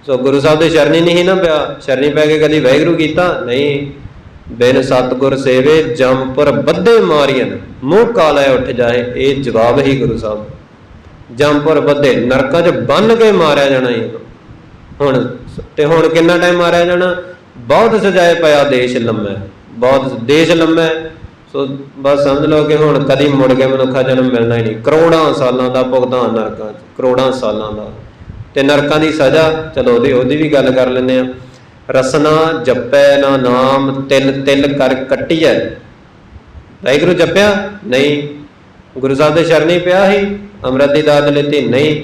ਸੋ ਗੁਰੂ ਸਾਹਿਬ ਦੇ ਸ਼ਰਨੀ ਨਹੀਂ ਨਾ ਪਿਆ, ਸ਼ਰਨੀ ਪੈ ਕੇ ਕਦੀ ਵਾਹਿਗੁਰੂ ਕੀਤਾ ਨਹੀਂ। ਬਿਨ ਸਤਿਗੁਰ ਸੇਵੇ ਜੰਮਪੁਰ ਬੱਧੇ ਮਾਰੀਆਂ, ਮੂੰਹ ਕਾਲਾ ਉੱਠ ਜਾਏ, ਇਹ ਜਵਾਬ ਹੀ ਗੁਰੂ ਸਾਹਿਬ। ਜੰਮਪੁਰ ਬੱਧੇ, ਨਰਕਾਂ 'ਚ ਬੰਨ ਕੇ ਮਾਰਿਆ ਜਾਣਾ ਹੀ ਹੁਣ। ਤੇ ਹੁਣ ਕਿੰਨਾ ਟਾਈਮ ਮਾਰਿਆ ਜਾਣਾ? ਬਹੁਤ ਸਜਾਏ ਪਿਆ ਦੇਸ਼ ਲੰਮਾ, ਬਹੁਤ ਦੇਸ਼ ਲੰਮਾ। ਸੋ ਬਸ ਸਮਝ ਲਓ ਕਿ ਹੁਣ ਕਦੀ ਮੁੜ ਕੇ ਮਨੁੱਖਾ ਜਨਮ ਮਿਲਣਾ ਹੀ ਨਹੀਂ। ਕਰੋੜਾਂ ਸਾਲਾਂ ਦਾ ਭੁਗਤਾਨ ਨਰਕਾਂ 'ਚ, ਕਰੋੜਾਂ ਸਾਲਾਂ ਦਾ। ਤੇ ਨਰਕਾਂ ਦੀ ਸਜ਼ਾ, ਚਲੋ ਉਹਦੀ ਵੀ ਗੱਲ ਕਰ ਲੈਂਦੇ ਹਾਂ। ਰਸਨਾ ਜਪੈ ਨਾ ਨਾਮ, ਤਿਲ ਤਿਲ ਕਰ ਕੱਟੀਐ। ਵਾਹਿਗੁਰੂ ਜਪਿਆ ਨਹੀਂ, ਗੁਰੂ ਸਾਹਿਬ ਦੇ ਸ਼ਰਨੀ ਪਿਆ ਸੀ, ਅੰਮ੍ਰਿਤ ਦੀ ਦਾਤ ਲੈਤੀ ਨਹੀਂ।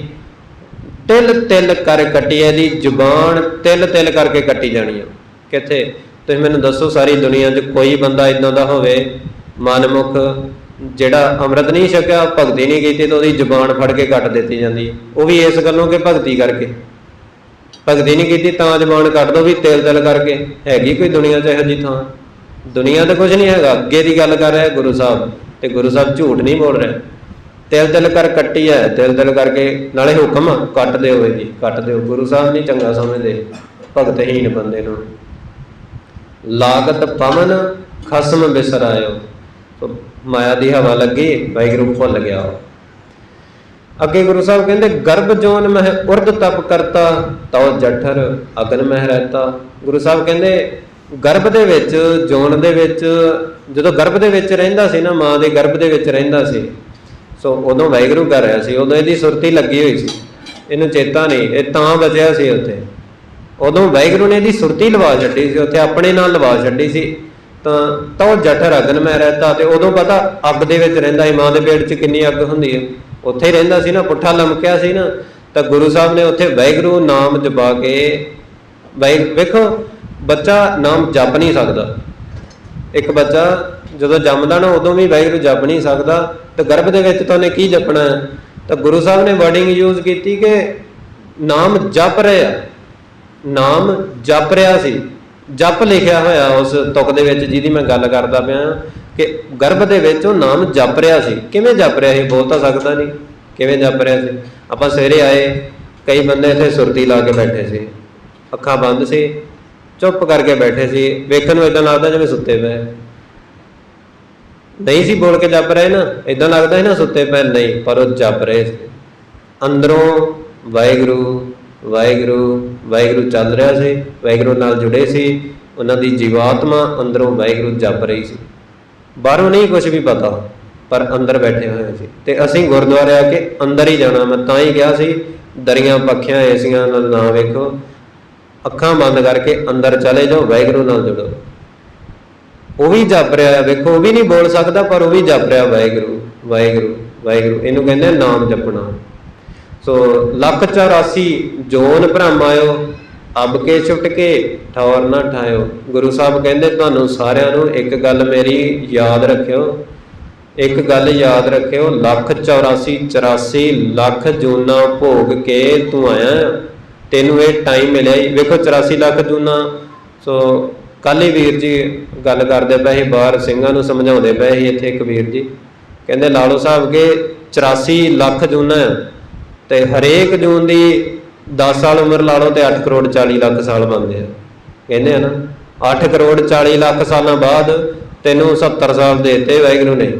ਤਿਲ ਤਿਲ ਕਰ ਕੱਟੀਐ ਦੀ ਜ਼ੁਬਾਨ ਤਿਲ ਤਿਲ ਕਰਕੇ ਕੱਟੀ ਜਾਣੀ ਆ। ਕਿੱਥੇ? ਤੁਸੀਂ ਮੈਨੂੰ ਦੱਸੋ ਸਾਰੀ ਦੁਨੀਆ 'ਚ ਕੋਈ ਬੰਦਾ ਇੱਦਾਂ ਦਾ ਹੋਵੇ ਮਨਮੁਖ ਜਿਹੜਾ ਅੰਮ੍ਰਿਤ ਨਹੀਂ ਛਕਿਆ, ਭਗਤੀ ਨਹੀਂ ਕੀਤੀ, ਤਾਂ ਉਹਦੀ ਜ਼ੁਬਾਨ ਫੜ ਕੇ ਕੱਟ ਦਿੱਤੀ ਜਾਂਦੀ। ਉਹ ਵੀ ਇਸ ਗੱਲੋਂ ਕਿ ਭਗਤੀ ਕਰਕੇ, ਭਗਤੀ ਨਹੀਂ ਕੀਤੀ ਤਾਂ ਜ਼ੁਬਾਨ ਕੱਟ ਦੋ, ਵੀ ਤਿਲ ਤਿਲ ਕਰਕੇ। ਹੈਗੀ ਕੋਈ ਦੁਨੀਆ 'ਚ ਇਹੋ ਜਿਹੀ ਥਾਂ? ਦੁਨੀਆ ਤਾਂ ਕੁਛ ਨਹੀਂ ਹੈਗਾ। ਅੱਗੇ ਦੀ ਗੱਲ ਕਰ ਰਿਹਾ ਗੁਰੂ ਸਾਹਿਬ, ਤੇ ਗੁਰੂ ਸਾਹਿਬ ਝੂਠ ਨਹੀਂ ਬੋਲ ਰਿਹਾ। ਤਿਲ ਤਿਲ ਕਰ ਕੱਟੀ ਹੈ, ਤਿਲ ਤਿਲ ਕਰਕੇ, ਨਾਲੇ ਹੁਕਮ ਕੱਟ ਦਿਓ ਜੀ, ਕੱਟ ਦਿਓ। ਗੁਰੂ ਸਾਹਿਬ ਨਹੀਂ ਚੰਗਾ ਸਮਝਦੇ ਭਗਤਹੀਨ ਬੰਦੇ ਨੂੰ। ਲਾਗਤ ਪਵਨ ਖਸਮ ਬਿਸਰਾਇਓ, ਮਾਇਆ ਦੀ ਹਵਾ ਲੱਗੀ, ਵਾਹਿਗੁਰੂ ਭੁੱਲ ਗਿਆ। ਅੱਗੇ ਗੁਰੂ ਸਾਹਿਬ ਕਹਿੰਦੇ ਗਰਭ ਜੋਨ ਮਹਿ ਉਰਦ ਤਪ ਕਰਤਾ ਤਉ ਜਠਰ ਅਗਨ ਮਹਿ ਰਹਿਤਾ। ਗੁਰੂ ਸਾਹਿਬ ਕਹਿੰਦੇ ਗਰਭ ਦੇ ਵਿੱਚ, ਜੋਨ ਦੇ ਵਿੱਚ, ਜਦੋਂ ਗਰਭ ਦੇ ਵਿੱਚ ਰਹਿੰਦਾ ਸੀ ਨਾ, ਮਾਂ ਦੇ ਗਰਭ ਦੇ ਵਿੱਚ ਰਹਿੰਦਾ ਸੀ, ਸੋ ਉਦੋਂ ਵਾਹਿਗੁਰੂ ਕਰ ਰਿਹਾ ਸੀ, ਉਦੋਂ ਇਹਦੀ ਸੁਰਤੀ ਲੱਗੀ ਹੋਈ ਸੀ, ਇਹਨੂੰ ਚੇਤਾ ਨਹੀਂ, ਇਹ ਤਾਂ ਬਚਿਆ ਸੀ ਉੱਥੇ। ਉਦੋਂ ਵਾਹਿਗੁਰੂ ਨੇ ਇਹਦੀ ਸੁਰਤੀ ਲਵਾ ਛੱਡੀ ਸੀ ਉੱਥੇ, ਆਪਣੇ ਨਾਲ ਲਵਾ ਛੱਡੀ ਸੀ। ਤਾਂ ਉਹ ਜਠਰ ਅਗਨ ਮੈਂ ਰਹਿਤਾ, ਤੇ ਉਦੋਂ ਪਤਾ ਅੱਗ ਦੇ ਵਿੱਚ ਰਹਿੰਦਾ ਸੀ, ਮਾਂ ਦੇ ਪੇਟ 'ਚ ਕਿੰਨੀ ਅੱਗ ਹੁੰਦੀ ਹੈ, ਉੱਥੇ ਹੀ ਰਹਿੰਦਾ ਸੀ ਨਾ, ਪੁੱਠਾ ਲਮਕਿਆ ਸੀ ਨਾ। ਤਾਂ ਗੁਰੂ ਸਾਹਿਬ ਨੇ ਉੱਥੇ ਵਾਹਿਗੁਰੂ ਨਾਮ ਜਪਾ ਕੇ, ਵੇਖੋ ਬੱਚਾ ਨਾਮ ਜਪ ਨਹੀਂ ਸਕਦਾ, ਇੱਕ ਬੱਚਾ ਜਦੋਂ ਜੰਮਦਾ ਨਾ ਉਦੋਂ ਵੀ ਵਾਹਿਗੁਰੂ ਜਪ ਨਹੀਂ ਸਕਦਾ, ਤੇ ਗਰਭ ਦੇ ਵਿੱਚ ਤਾਂ ਉਹਨੇ ਕੀ ਜਪਣਾ ਹੈ। ਤਾਂ ਗੁਰੂ ਸਾਹਿਬ ਨੇ ਵਰਡਿੰਗ ਯੂਜ਼ ਕੀਤੀ ਕਿ ਨਾਮ ਜਪ ਰਿਹਾ, ਨਾਮ ਜਪ ਰਿਹਾ ਸੀ, ਜਪ ਲਿਖਿਆ ਹੋਇਆ ਉਸ ਤੁਕ ਦੇ ਵਿੱਚ ਜਿਹਦੀ ਮੈਂ ਗੱਲ ਕਰਦਾ ਪਿਆ ਕਿ ਗਰਭ ਦੇ ਵਿੱਚ ਉਹ ਨਾਮ ਜਪ ਰਿਹਾ ਸੀ। ਕਿਵੇਂ ਜਪ ਰਿਹਾ ਸੀ, ਬੋਲ ਤਾਂ ਸਕਦਾ ਨਹੀਂ, ਕਿਵੇਂ ਜਪ ਰਿਹਾ ਸੀ। ਆਪਾਂ ਸਵੇਰੇ ਆਏ, ਕਈ ਬੰਦੇ ਇੱਥੇ ਸੁਰਤੀ ਲਾ ਕੇ ਬੈਠੇ ਸੀ, ਅੱਖਾਂ ਬੰਦ ਸੀ, ਚੁੱਪ ਕਰਕੇ ਬੈਠੇ ਸੀ, ਵੇਖਣ ਨੂੰ ਏਦਾਂ ਲੱਗਦਾ ਜਿਵੇਂ ਸੁੱਤੇ ਪਏ, ਨਹੀਂ ਸੀ ਬੋਲ ਕੇ ਜਪ ਰਹੇ ਨਾ, ਏਦਾਂ ਲੱਗਦਾ ਸੀ ਨਾ ਸੁੱਤੇ ਪਏ, ਨਹੀਂ, ਪਰ ਉਹ ਜਪ ਰਹੇ ਸੀ ਅੰਦਰੋਂ। ਵਾਹਿਗੁਰੂ ਵਾਹਿਗੁਰੂ ਵਾਹਿਗੁਰੂ ਚੱਲ ਰਿਹਾ ਸੀ, ਵਾਹਿਗੁਰੂ ਨਾਲ ਜੁੜੇ ਸੀ, ਉਹਨਾਂ ਦੀ ਜੀਵਾਤਮਾ ਅੰਦਰੋਂ ਵਾਹਿਗੁਰੂ ਜਪ ਰਹੀ ਸੀ, ਬਾਹਰੋਂ ਨਹੀਂ ਕੁਝ ਵੀ ਪਤਾ, ਪਰ ਅੰਦਰ ਬੈਠੇ ਹੋਏ ਸੀ। ਤੇ ਅਸੀਂ ਗੁਰਦੁਆਰੇ ਆ ਕੇ ਅੰਦਰ ਹੀ ਜਾਣਾ, ਮੈਂ ਤਾਂ ਹੀ ਕਿਹਾ ਸੀ ਦਰੀਆਂ ਪੱਖੀਆਂ ਏਸੀਆਂ ਨਾਲ ਨਾ ਵੇਖੋ, ਅੱਖਾਂ ਬੰਦ ਕਰਕੇ ਅੰਦਰ ਚਲੇ ਜਾਓ, ਵਾਹਿਗੁਰੂ ਨਾਲ ਜੁੜੋ। ਉਹ ਵੀ ਜਪ ਰਿਹਾ, ਵੇਖੋ ਉਹ ਵੀ ਨਹੀਂ ਬੋਲ ਸਕਦਾ, ਪਰ ਉਹ ਵੀ ਜਪ ਰਿਹਾ ਵਾਹਿਗੁਰੂ ਵਾਹਿਗੁਰੂ ਵਾਹਿਗੁਰੂ, ਇਹਨੂੰ ਕਹਿੰਦੇ ਨਾਮ ਜਪਣਾ। ਸੋ 184 ਜੋਨ ਭਰਮ ਆਇਓ, ਅਬ ਕੇ ਛੁੱਟ ਕੇ ਠੌਰ ਨਾ ਠਾਇਓ। ਗੁਰੂ ਸਾਹਿਬ ਕਹਿੰਦੇ ਤੁਹਾਨੂੰ ਸਾਰਿਆਂ ਨੂੰ ਇੱਕ ਗੱਲ ਮੇਰੀ ਯਾਦ ਰੱਖਿਓ, ਇੱਕ ਗੱਲ ਯਾਦ ਰੱਖਿਓ, 184 ਲੱਖ ਜੂਨਾਂ ਭੋਗ ਕੇ ਤੂੰ ਆਇਆ, ਤੈਨੂੰ ਇਹ ਟਾਈਮ ਮਿਲਿਆ ਹੀ। ਵੇਖੋ 84 ਲੱਖ ਜੂਨਾਂ। ਸੋ ਕੱਲ੍ਹ ਹੀ ਵੀਰ ਜੀ ਗੱਲ ਕਰਦੇ ਪਏ ਸੀ, ਬਾਹਰ ਸਿੰਘਾਂ ਨੂੰ ਸਮਝਾਉਂਦੇ ਪਏ ਸੀ, ਇੱਥੇ ਇੱਕ ਵੀਰ ਜੀ ਕਹਿੰਦੇ ਲਾਲੋ ਸਾਹਿਬ ਕੇ 84 ਲੱਖ ਜੂਨਾਂ, ਤੇ ਹਰੇਕ ਜੂਨ ਦੀ 10 ਸਾਲ ਉਮਰ ਲਾ ਲਓ ਤੇ 8 ਕਰੋੜ 40 ਲੱਖ ਸਾਲ ਬਣਦੇ ਆ, ਕਹਿੰਦੇ ਆ ਨਾ 8 ਕਰੋੜ 40 ਲੱਖ ਸਾਲਾਂ ਬਾਅਦ ਤੈਨੂੰ 70 ਸਾਲ ਦੇ ਦਿੱਤੇ ਵਾਹਿਗੁਰੂ ਨੇ।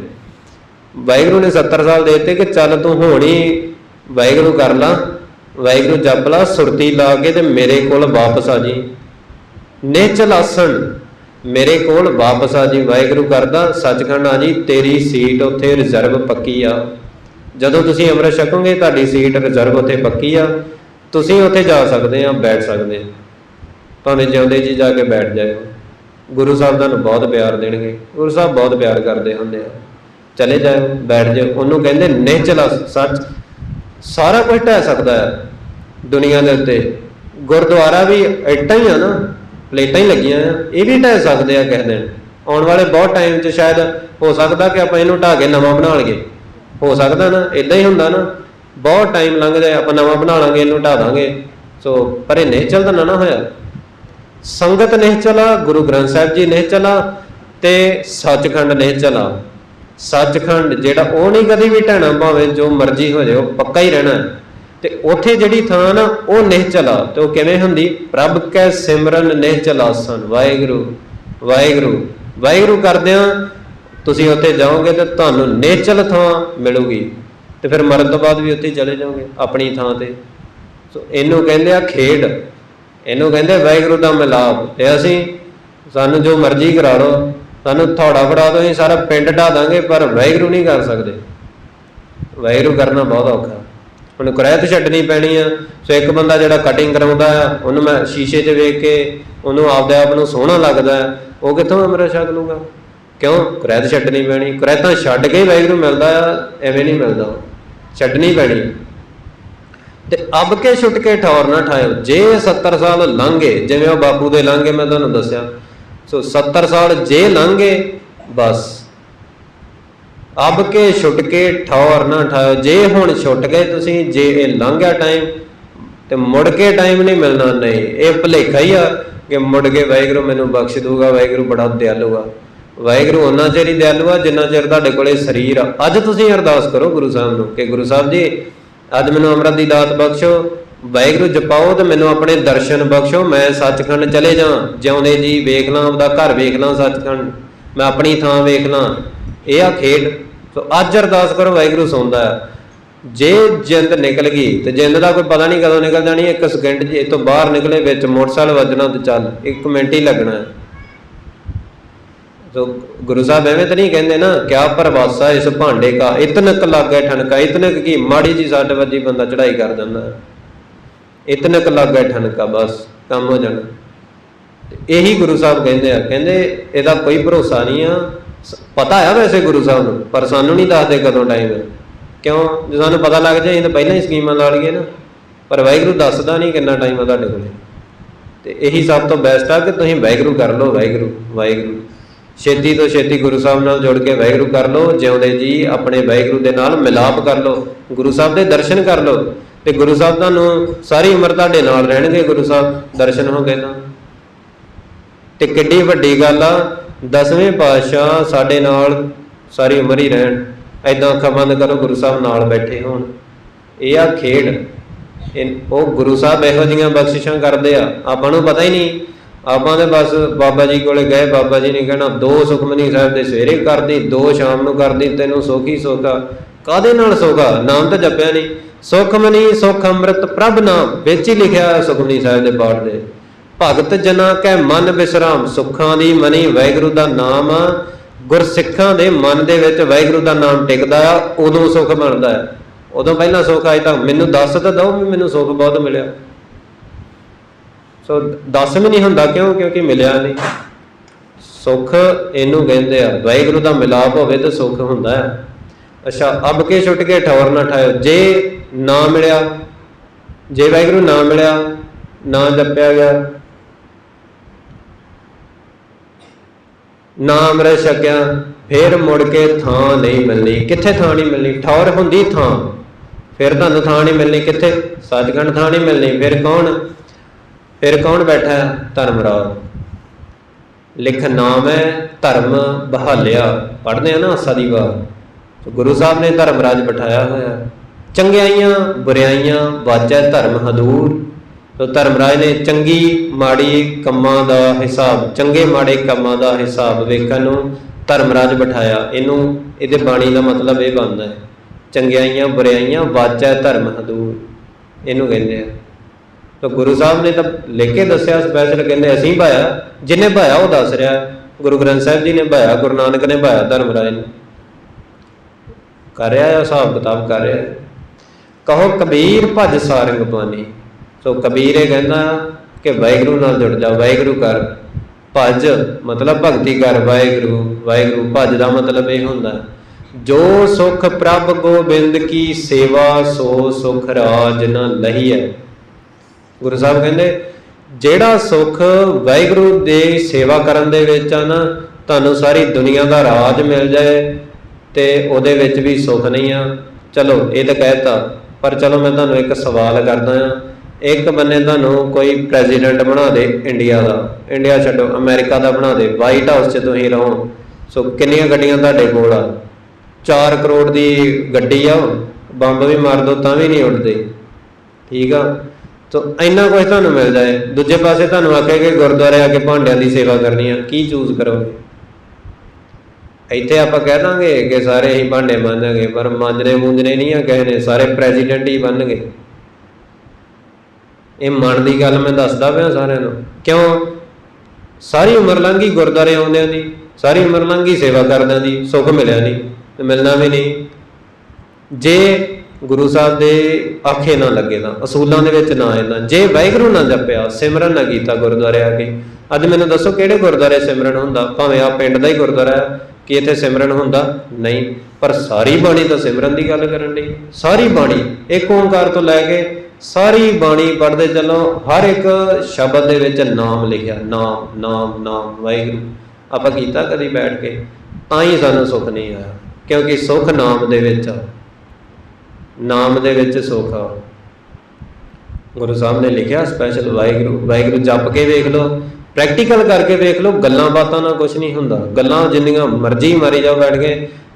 ਵਾਹਿਗੁਰੂ ਨੇ 70 ਸਾਲ ਦੇ ਦਿੱਤੇ ਕਿ ਚੱਲ ਤੂੰ ਹੁਣ ਹੀ ਵਾਹਿਗੁਰੂ ਕਰ ਲਾ, ਵਾਹਿਗੁਰੂ ਜਪ ਲਾ, ਸੁਰਤੀ ਲਾ ਕੇ ਤੇ ਮੇਰੇ ਕੋਲ ਵਾਪਸ ਆ ਜੀ, ਨਿਹਚਲ ਆਸਣ ਮੇਰੇ ਕੋਲ ਵਾਪਸ ਆ ਜੀ। ਵਾਹਿਗੁਰੂ ਕਰਦਾ ਸੱਚਖੰਡ ਆ ਜੀ, ਤੇਰੀ ਸੀਟ ਉੱਥੇ ਰਿਜ਼ਰਵ ਪੱਕੀ ਆ, ਜਦੋਂ ਤੁਸੀਂ ਅੰਮ੍ਰਿਤ ਛਕੋਗੇ ਤੁਹਾਡੀ ਸੀਟ ਰਿਜ਼ਰਵ ਉੱਥੇ ਪੱਕੀ ਆ, ਤੁਸੀਂ ਉੱਥੇ ਜਾ ਸਕਦੇ ਆ, ਬੈਠ ਸਕਦੇ ਆ, ਭਾਵੇਂ ਜਿਉਂਦੇ ਜੀ ਜਾ ਕੇ ਬੈਠ ਜਾਇਓ। ਗੁਰੂ ਸਾਹਿਬ ਤੁਹਾਨੂੰ ਬਹੁਤ ਪਿਆਰ ਦੇਣਗੇ, ਗੁਰੂ ਸਾਹਿਬ ਬਹੁਤ ਪਿਆਰ ਕਰਦੇ ਹੁੰਦੇ ਆ, ਚਲੇ ਜਾਓ, ਬੈਠ ਜਾਓ। ਉਹਨੂੰ ਕਹਿੰਦੇ ਨਿਹਚਲ ਸੱਚ। ਸਾਰਾ ਕੁਝ ਢਹਿ ਸਕਦਾ ਹੈ ਦੁਨੀਆ ਦੇ ਉੱਤੇ, ਗੁਰਦੁਆਰਾ ਵੀ ਇੱਟਾਂ ਹੀ ਆ ਨਾ, ਪਲੇਟਾਂ ਹੀ ਲੱਗੀਆਂ ਆ, ਇਹ ਵੀ ਢਹਿ ਸਕਦੇ ਆ ਕਿਸੇ ਦਿਨ। ਆਉਣ ਵਾਲੇ ਬਹੁਤ ਟਾਈਮ 'ਚ ਸ਼ਾਇਦ ਹੋ ਸਕਦਾ ਕਿ ਆਪਾਂ ਇਹਨੂੰ ਢਾਹ ਕੇ ਨਵਾਂ ਬਣਾ ਲਈਏ, ਹੋ ਸਕਦਾ ਨਾ, ਇੱਦਾਂ ਹੀ ਹੁੰਦਾ ਨਾ, ਬਹੁਤ ਟਾਈਮ ਲੰਘ ਜਾਏ ਆਪਾਂ ਨਵਾਂ ਬਣਾ ਲਾਂਗੇ, ਇਹਨੂੰ ਢਾਹ ਦਾਂਗੇ। ਸੋ ਪਰ ਇਹ ਨਿਹਚਲ ਤਾਂ ਨਾ ਹੋਇਆ, ਸੰਗਤ ਨਿਹਚਲ ਆ, ਗੁਰੂ ਗ੍ਰੰਥ ਸਾਹਿਬ ਜੀ ਨਿਹਚਲ ਆ, ਤੇ ਸੱਚਖੰਡ ਨਿਹਚਲ ਆ। ਸੱਚਖੰਡ ਜਿਹੜਾ ਉਹ ਨਹੀਂ ਕਦੀ ਵੀ ਢਹਿਣਾ, ਭਾਵੇਂ ਜੋ ਮਰਜ਼ੀ ਹੋ ਜਾਏ, ਉਹ ਪੱਕਾ ਹੀ ਰਹਿਣਾ। ਤੇ ਉੱਥੇ ਜਿਹੜੀ ਥਾਂ ਨਾ ਉਹ ਨਿਹਚਲ ਆ, ਤੇ ਉਹ ਕਿਵੇਂ ਹੁੰਦੀ, ਪ੍ਰਭ ਕੈ ਸਿਮਰਨ ਨਿਹਚਲ ਆਸਨ। ਵਾਹਿਗੁਰੂ ਵਾਹਿਗੁਰੂ ਵਾਹਿਗੁਰੂ ਕਰਦਿਆਂ ਤੁਸੀਂ ਉੱਥੇ ਜਾਓਗੇ ਤੇ ਤੁਹਾਨੂੰ ਨਿਹਚਲ ਥਾਂ ਮਿਲੂਗੀ, ਤੇ ਫਿਰ ਮਰਨ ਤੋਂ ਬਾਅਦ ਵੀ ਉੱਥੇ ਚਲੇ ਜਾਓਗੇ ਆਪਣੀ ਥਾਂ ਤੇ। ਸੋ ਇਹਨੂੰ ਕਹਿੰਦੇ ਆ ਖੇਡ, ਇਹਨੂੰ ਕਹਿੰਦੇ ਵਾਹਿਗੁਰੂ ਦਾ ਮਿਲਾਪ। ਤੇ ਅਸੀਂ ਸਾਨੂੰ ਜੋ ਮਰਜ਼ੀ ਕਰਾ ਲਓ, ਸਾਨੂੰ ਥੋੜਾ ਫੜਾ ਦੋ, ਅਸੀਂ ਸਾਰਾ ਪਿੰਡ ਢਾ ਦਾਂਗੇ, ਪਰ ਵਾਹਿਗੁਰੂ ਨਹੀਂ ਕਰ ਸਕਦੇ। ਵਾਹਿਗੁਰੂ ਕਰਨਾ ਬਹੁਤ ਔਖਾ। ਹੁਣ ਕੁਰੈਤ ਛੱਡਣੀ ਪੈਣੀ ਆ। ਸੋ ਇੱਕ ਬੰਦਾ ਜਿਹੜਾ ਕਟਿੰਗ ਕਰਾਉਂਦਾ ਆ, ਉਹਨੂੰ ਮੈਂ ਸ਼ੀਸ਼ੇ 'ਚ ਵੇਖ ਕੇ ਉਹਨੂੰ ਆਪਦੇ ਆਪ ਨੂੰ ਸੋਹਣਾ ਲੱਗਦਾ, ਉਹ ਕਿੱਥੋਂ ਅੰਮ੍ਰਿਤ ਛਕ ਲੂਗਾ? ਕਿਉਂ? ਕੁਰੈਤ ਛੱਡਣੀ ਪੈਣੀ। ਕੁਰੈਤਾਂ ਛੱਡ ਕੇ ਵਾਹਿਗੁਰੂ ਮਿਲਦਾ ਆ, ਐਵੇਂ ਨਹੀਂ ਮਿਲਦਾ, ਛੱਡਣੀ ਪੈਣੀ। ਤੇ ਅੱਬ ਕੇ ਛੁੱਟ ਕੇ ਠੌਰ ਨਾ ਠਾਇਓ। ਜੇ 70 ਸਾਲ ਲੰਘ ਗਏ, ਜਿਵੇਂ ਉਹ ਬਾਪੂ ਦੇ ਲੰਘ ਗਏ, ਮੈਂ ਤੁਹਾਨੂੰ ਦੱਸਿਆ, ਸੋ 70 ਸਾਲ ਜੇ ਲੰਘ ਗਏ ਬਸ, ਅੱਬ ਕੇ ਛੁੱਟ ਕੇ ਠੌਰ ਨਾ ਠਾਇਓ। ਜੇ ਹੁਣ ਛੁੱਟ ਗਏ ਤੁਸੀਂ, ਜੇ ਇਹ ਲੰਘ ਗਿਆ ਟਾਈਮ, ਤੇ ਮੁੜ ਕੇ ਟਾਈਮ ਨਹੀਂ ਮਿਲਣਾ। ਨਹੀਂ, ਇਹ ਭੁਲੇਖਾ ਹੀ ਆ ਕਿ ਮੁੜ ਕੇ ਵਾਹਿਗੁਰੂ ਮੈਨੂੰ ਬਖਸ਼ ਦੂਗਾ, ਵਾਹਿਗੁਰੂ ਬੜਾ ਦਿਆਲੂ ਆ। ਵਾਹਿਗੁਰੂ ਉਹਨਾਂ ਚਿਰ ਹੀ ਦਿਆਲੂ ਆ ਜਿੰਨਾ ਚਿਰ ਤੁਹਾਡੇ ਕੋਲੇ ਸਰੀਰ ਆ। ਅੱਜ ਤੁਸੀਂ ਅਰਦਾਸ ਕਰੋ ਗੁਰੂ ਸਾਹਿਬ ਨੂੰ ਕਿ ਗੁਰੂ ਸਾਹਿਬ ਜੀ ਅੱਜ ਮੈਨੂੰ ਅੰਮ੍ਰਿਤ ਦੀ ਦਾਤ ਬਖਸ਼ੋ, ਵਾਹਿਗੁਰੂ ਜਪਾਓ ਤੇ ਮੈਨੂੰ ਆਪਣੇ ਦਰਸ਼ਨ ਬਖਸ਼ੋ, ਮੈਂ ਸੱਚਖੰਡ ਚਲੇ ਜਾਵਾਂ, ਜਿਉਂਦੇ ਜੀ ਵੇਖ ਲਾਂ, ਆਪਦਾ ਘਰ ਵੇਖ ਲਾਂ, ਸੱਚਖੰਡ ਮੈਂ ਆਪਣੀ ਥਾਂ ਵੇਖ ਲਾਂ। ਇਹ ਆ ਖੇਡ। ਸੋ ਅੱਜ ਅਰਦਾਸ ਕਰੋ, ਵਾਹਿਗੁਰੂ ਸੁਣਦਾ ਆ। जे जिंद निकल गई तो जिंद का कोई पता नहीं कदों निकल जानी, एक सेकंड जी तो बाहर निकले बिच मोटरसाइकिल वजना तो चल 1 मिनट ही लगना है। तो गुरु साहब एवं तो नहीं कहते ना, क्या परवासा इस भांडे का, इतनक लग गए ठनका, इतनक की माड़ी जी सट वजी बंदा चढ़ाई कर देंदा, इतनक लग गए ठनका बस काम हो जाना। यही गुरु साहब कहते हैं, कहते इसका कोई भरोसा नहीं आ। पता है वैसे गुरु साहब को, पर सानू नहीं दसते कदों टाइम है, क्यों जो सानू पता लग जाए तो पहले ही स्कीमां ला लईए ना, पर वाहिगुरू दसदा नहीं कितना टाइम है तुहाडे कोल। तो यही सब तो बेस्ट आ कि तुसीं वाहिगुरू कर लो, वाहिगुरू वाहिगुरू छेती तो छेती गुरु साहब नाल जुड़ के वाहिगुरू कर लो, जिउंदे जी अपने वाहिगुरू दे नाल मिलाप कर लो, गुरु साहब दे दर्शन कर लो, तो गुरु साहब तुहानू सारी उम्र तुहाडे नाल रहणगे। गुरु साहब दर्शन हो गए ना, ते किड्डी वड्डी गल आ, 10वें पातशाह साडे नाल सारी उम्र ही रहण, ऐदां अखां बंद करो गुरु साहब नाल बैठे होण, ये आ खेड। वो गुरु साहब इहो जिहियां बख्शिशां करदे आ, आपां नूं पता ही नहीं। आपां दे बस बाबा जी कोले गए, बाबा जी ने कहना 2 सुखमनी साहिब दे सवेरे कर दी, 2 शाम नूं कर दी, तैनूं सुख ही सुख आ। काहदे नाल सुख आ? नाम तो जपिया नहीं। सुखमनी सुख अमृत प्रभ नाम, विच ही लिखिआ सुखमनी साहिब दे पाठ दे, भगत जना कै मन विश्राम, सुखां दी मनी वाहिगुरू दा नाम आ। गुरसिखां दे मन दे विच वाहिगुरू दा नाम टिकदा आ, उदों सुख बनदा है। उदों पहलां सुख अजे तक मैनूं दस तो दो भी मैनूं सुख बहुत मिलिया, सो दस भी नहीं हुंदा, क्यों? क्योंकि मिलिया नहीं। सुख इनू कहते आ, वाहिगुरू दा मिलाप होवे तो सुख हुंदा है। अच्छा, अब के छुट के ठौर ना ठायो, जे ना मिलिया, जे वाहिगुरू ना मिलिया, ना जपिया गया, ना अमृत छकिया, फिर मुड़ के थां नहीं मिलनी। कित्थे थां नहीं मिलनी? ठौर हुंदी थां, फिर तुहानूं थां नहीं मिलनी। कित्थे? सचखंड थां नहीं मिलनी। फिर कौन बैठा है? धर्मराज। लिख नाम है धर्म बहालिया, पढ़ते हैं ना आसा दी वार, तो गुरु साहब ने धर्मराज बिठाया होया। चंगियाइयां बुरियाइयां वाजै धर्म हदूर, तो धर्मराज ने चंगी माड़ी कम्मां दा हिसाब, चंगे माड़े कम्मां दा हिसाब वेखण नूं धर्मराज बिठाया। इनू इहदे बाणी का मतलब ये बनता है, चंगियाइयां बुरियाइयां वाजै धर्म हदूर, इनू कहते हैं। तो गुरु साहब ने तो लिख के दसिया स्पैशल, कहते असीं भाया, जिन्हें भाया वो दस रहा। गुरु ग्रंथ साहिब जी ने भाया, गुरु नानक ने भाया, धर्मराज ने कर रहा है हिसाब किताब कर रहा है। कहो कबीर भज सारंग पानी, तो कबीर ये कहना कि वाहिगुरू नाल जुड़ जा, वाहिगुरू कर। भज मतलब भगती कर, वाहिगुरू वाहिगुरू। भज का मतलब ये होंदा जो सुख प्रभ गोबिंद की सेवा, सो सुख राज न लही है। गुरु साहब कहते ਜਿਹੜਾ सुख वाहिगुरू की सेवा करन दे विच आ ना, तुहानूं सारी दुनिया का राज मिल जाए तो उहदे विच भी सुख नहीं आ। चलो ये तो कहता, पर चलो मैं तुहानूं एक सवाल करदा हां। एक बन्ने तुहानूं कोई प्रेजिडेंट बना दे इंडिया का, इंडिया छड्डो अमेरिका का बना दे, वाइट हाउस च तुसीं रहो, सो किन्नियां गड्डियां तुहाडे कोल आ, 4 करोड़ की गड्डी आ, बंब भी मार दो तां भी नहीं उड़दे, ठीक आ। तो इन्ना कुछ तुहानूं मिल जाए, दूजे पासे तुहानूं आखे कि गुरुद्वारे आके भांडियां की सेवा करनी है, की चूज करोगे? इत्थे आपां कह दांगे कि सारे ही भांडे मांजांगे, पर मांजने मूंजने नहीं है किसी ने, सारे प्रेजिडेंट ही बनणगे। ये मन की गल मैं दसदा पिया सारिਆਂ ਨੂੰ। क्यों? सारी उम्र लंघ गई गुरुद्वारे आउंदिਆਂ ਦੀ, सारी उम्र लंघ गई सेवा करदिਆਂ ਦੀ, सुख मिलिया नहीं ते मिलना भी नहीं। जे गुरु साहब के आखे ना लगे ना, असूलों के ना आए ना, जे वाहिगुरू ना जपिया, सिमरन ना किया गुरुद्वारे आके। अज मैनूं दसो किहड़े गुरुद्वारे सिमरन हुंदा? भावें आ पिंड दा ही गुरुद्वारा है कि इत्थे सिमरन हुंदा नहीं, पर सारी बाणी तो सिमरन की गल करन दी। सारी बाणी एक ओंकार तो लैके सारी बाणी पढ़ते चलो, हर एक शब्द दे विच नाम लिखिया, नाम नाम नाम वाहिगुरू। आपां कीता कदी बैठ के? तां ही सानूं सुख नहीं आया, क्योंकि सुख नाम दे विच आ, नाम दे विच सुख आ। गुरु साहब ने लिखिया स्पैशल वाहिगुरू वाहिगुरू जप के वेख लो, प्रैक्टिकल करके वेख लो, गल्लां बातां नाल कुछ नहीं हुंदा। गल्लां जिन्नियां मर्जी मारी जाओ बैठ के,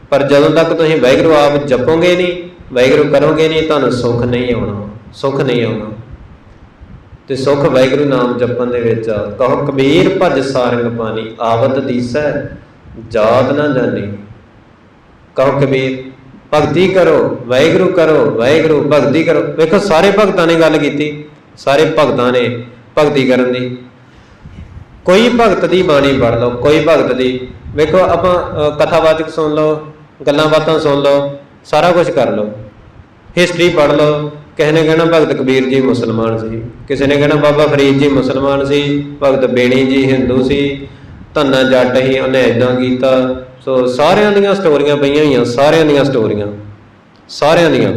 पर जदों तक तुसीं वाहिगुरू आप जपोगे नहीं, वाहिगुरू करोगे नहीं, तुहानूं सुख नहीं आउणा, सुख नहीं आउणा। ते सुख वाहिगुरू नाम जपण दे विच आ। कहो कबीर भज सारंग पानी, आवत दीसै जात ना जानी। कहो कबीर भगती करो वाहिगुरू करो, वाहिगुरू भगती करो। देखो सारे भगतां ने गल की, सारे भगतां ने भगती करन दी। कोई भगत की बाणी पढ़ लो, कोई भगत की, देखो आप कथावाचक सुन लो, गल्लां बातां सुन लो, सारा कुछ कर लो, हिस्टरी पढ़ लो। किसी ने कहना भगत कबीर जी मुसलमान सी, किसी ने कहना बाबा फरीद जी मुसलमान सी, भगत बेणी जी हिंदू सी, धन्ना जट ही उन्हें इदां कीता। सो सारियां दियां स्टोरियां पईयां होईयां, सारियां दियां स्टोरियां, सारियां दियां।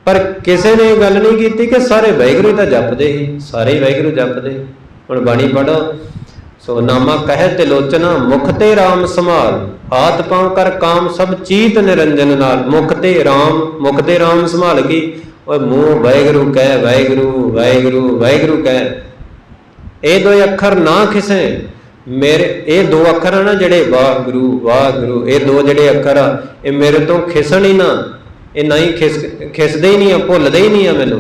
पर किसी ने गल नहीं की कि सारे वाहिगुरू तो जपदे ही, सारे ही वाहिगुरू जपदे। हुण बाणी पढ़ो, सो नामा कह तिलोचना मुख ते राम संभाल, हाथ पांव कर काम सब चीत निरंजन नाल। मुख ते राम संभाल की, और मूँह वाहिगुरू कह, वाहिगुरू वाहिगुरू वाहिगुरू कह। ये दो अखर ना खिसे मेरे, ये दो अखर है ना जेडे वाहगुरू वाहगुरू, ये दो जेडे अखर आ ये मेरे तो खिसन ही ना, ये ना ही खिसदे ही नहीं, भुलदे ही नहीं है मैनू।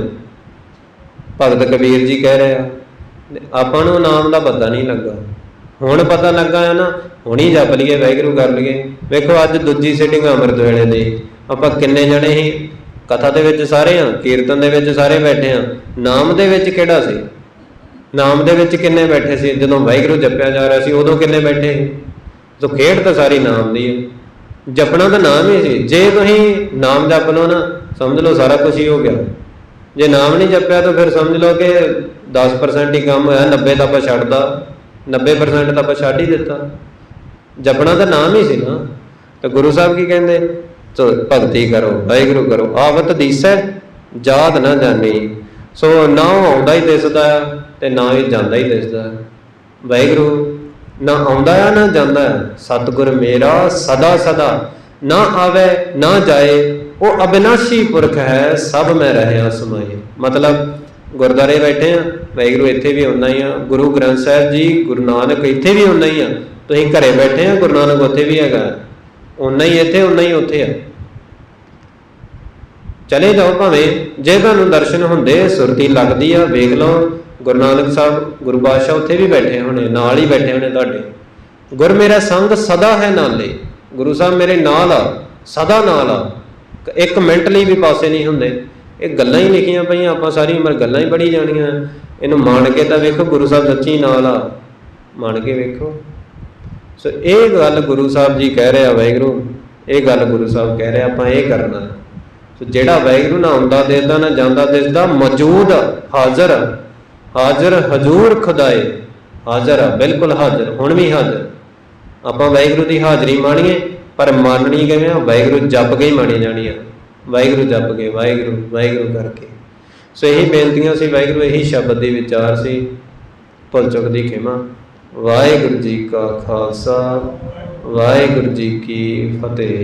भगत कबीर जी कह रहे हैं ਆਪਾਂ ਨੂੰ नाम का पता नहीं लगा, हुण पता लगा है ना, हुण ही जप लीए वाहिगुरू कर लीए। वेखो अज दूजी सीटिंग अमृत वेले दी, आपां किन्ने जणे ही कथा दे विच सारे हाँ, कीर्तन दे विच सारे बैठे हाँ, नाम दे विच किहड़ा सी, नाम दे विच किन्ने बैठे सी, जदों वाहिगुरू जपिया जा रहा सी उदों किन्ने बैठे सी। तो खेड तो सारी नाम दी है, जपना तो नाम ही सी। जे तुसीं नाम जप लो ना, समझ लो सारा कुछ ही हो गया। जे नाम नहीं जपिया तो फिर समझ लो कि 10% ही काम होया, 90 तो आपां छड्डदा, 90% तो आपां छड्ड ही दिता। जपना तो नाम ही सी ना। तो गुरु साहब की कहते, तो भगती करो वाहिगुरू करो, आवत दिसै जात ना जानी। सो ना आउंदा ही दिसदा ते ना ही जांदा ही दिसदा। वाहिगुरू ना आउंदा है ना जांदा है, सतगुर मेरा सदा सदा, ना आवे ना जाए वो अविनाशी पुरख है, सब मैं रहा समाए। मतलब गुरुद्वारे बैठे हैं, वाहिगुरू इत्थे भी उन्ना ही आ, गुरु ग्रंथ साहिब जी गुरु नानक इत्थे भी उन्ना ही आ, तुसीं घरे बैठे हैं गुरु नानक उत्थे भी हैगा, उन्ना ही इत्थे उन्ना ही उत्थे है। चले जाओ भावें, जे तुहानूं दर्शन हुंदे सुरती लगदी आ, वेख लो गुरु नानक साहब गुरु बादशाह उत्थे भी बैठे होने, नाल ही बैठे होने तुहाडे। गुर मेरा संग सदा है नाले, गुरु साहब मेरे नाल आ, सदा नाल आ, एक मिनट लिए भी पासे नहीं हुंदे। ये गल्लां ही लिखियां पईयां, आपां सारी उम्र गल्लां ही पढ़ी जाणियां। इहनूं मान के तां वेखो गुरु साहब सच्ची नाल आ, मान के वेखो। सो ये गल गुरु साहब जी कह रहे आ, वाहिगुरू ये गल गुरु साहब कह रहे आपां ये करना। सो जिहड़ा वाहिगुरू ना आउंदा दिसदा ना जांदा दिसदा, मौजूद हाज़र हाज़र हजूर खुदाए, हाज़र आ बिल्कुल हाज़र, हुण भी हाज़र। आपां वाहिगुरू की हाज़री माणीए, पर माननी किवें आ, वाहिगुरू जप के ही माणी जानी आ, वाहिगुरू जप के वाहिगुरू वाहिगुरू करके। सो यही बेनतियां सी वाहिगुरू, यही शब्द के विचार सी, भुल चुक दी खिमा। वाहिगुरू जी का खालसा, वाहिगुरू जी की फतेह।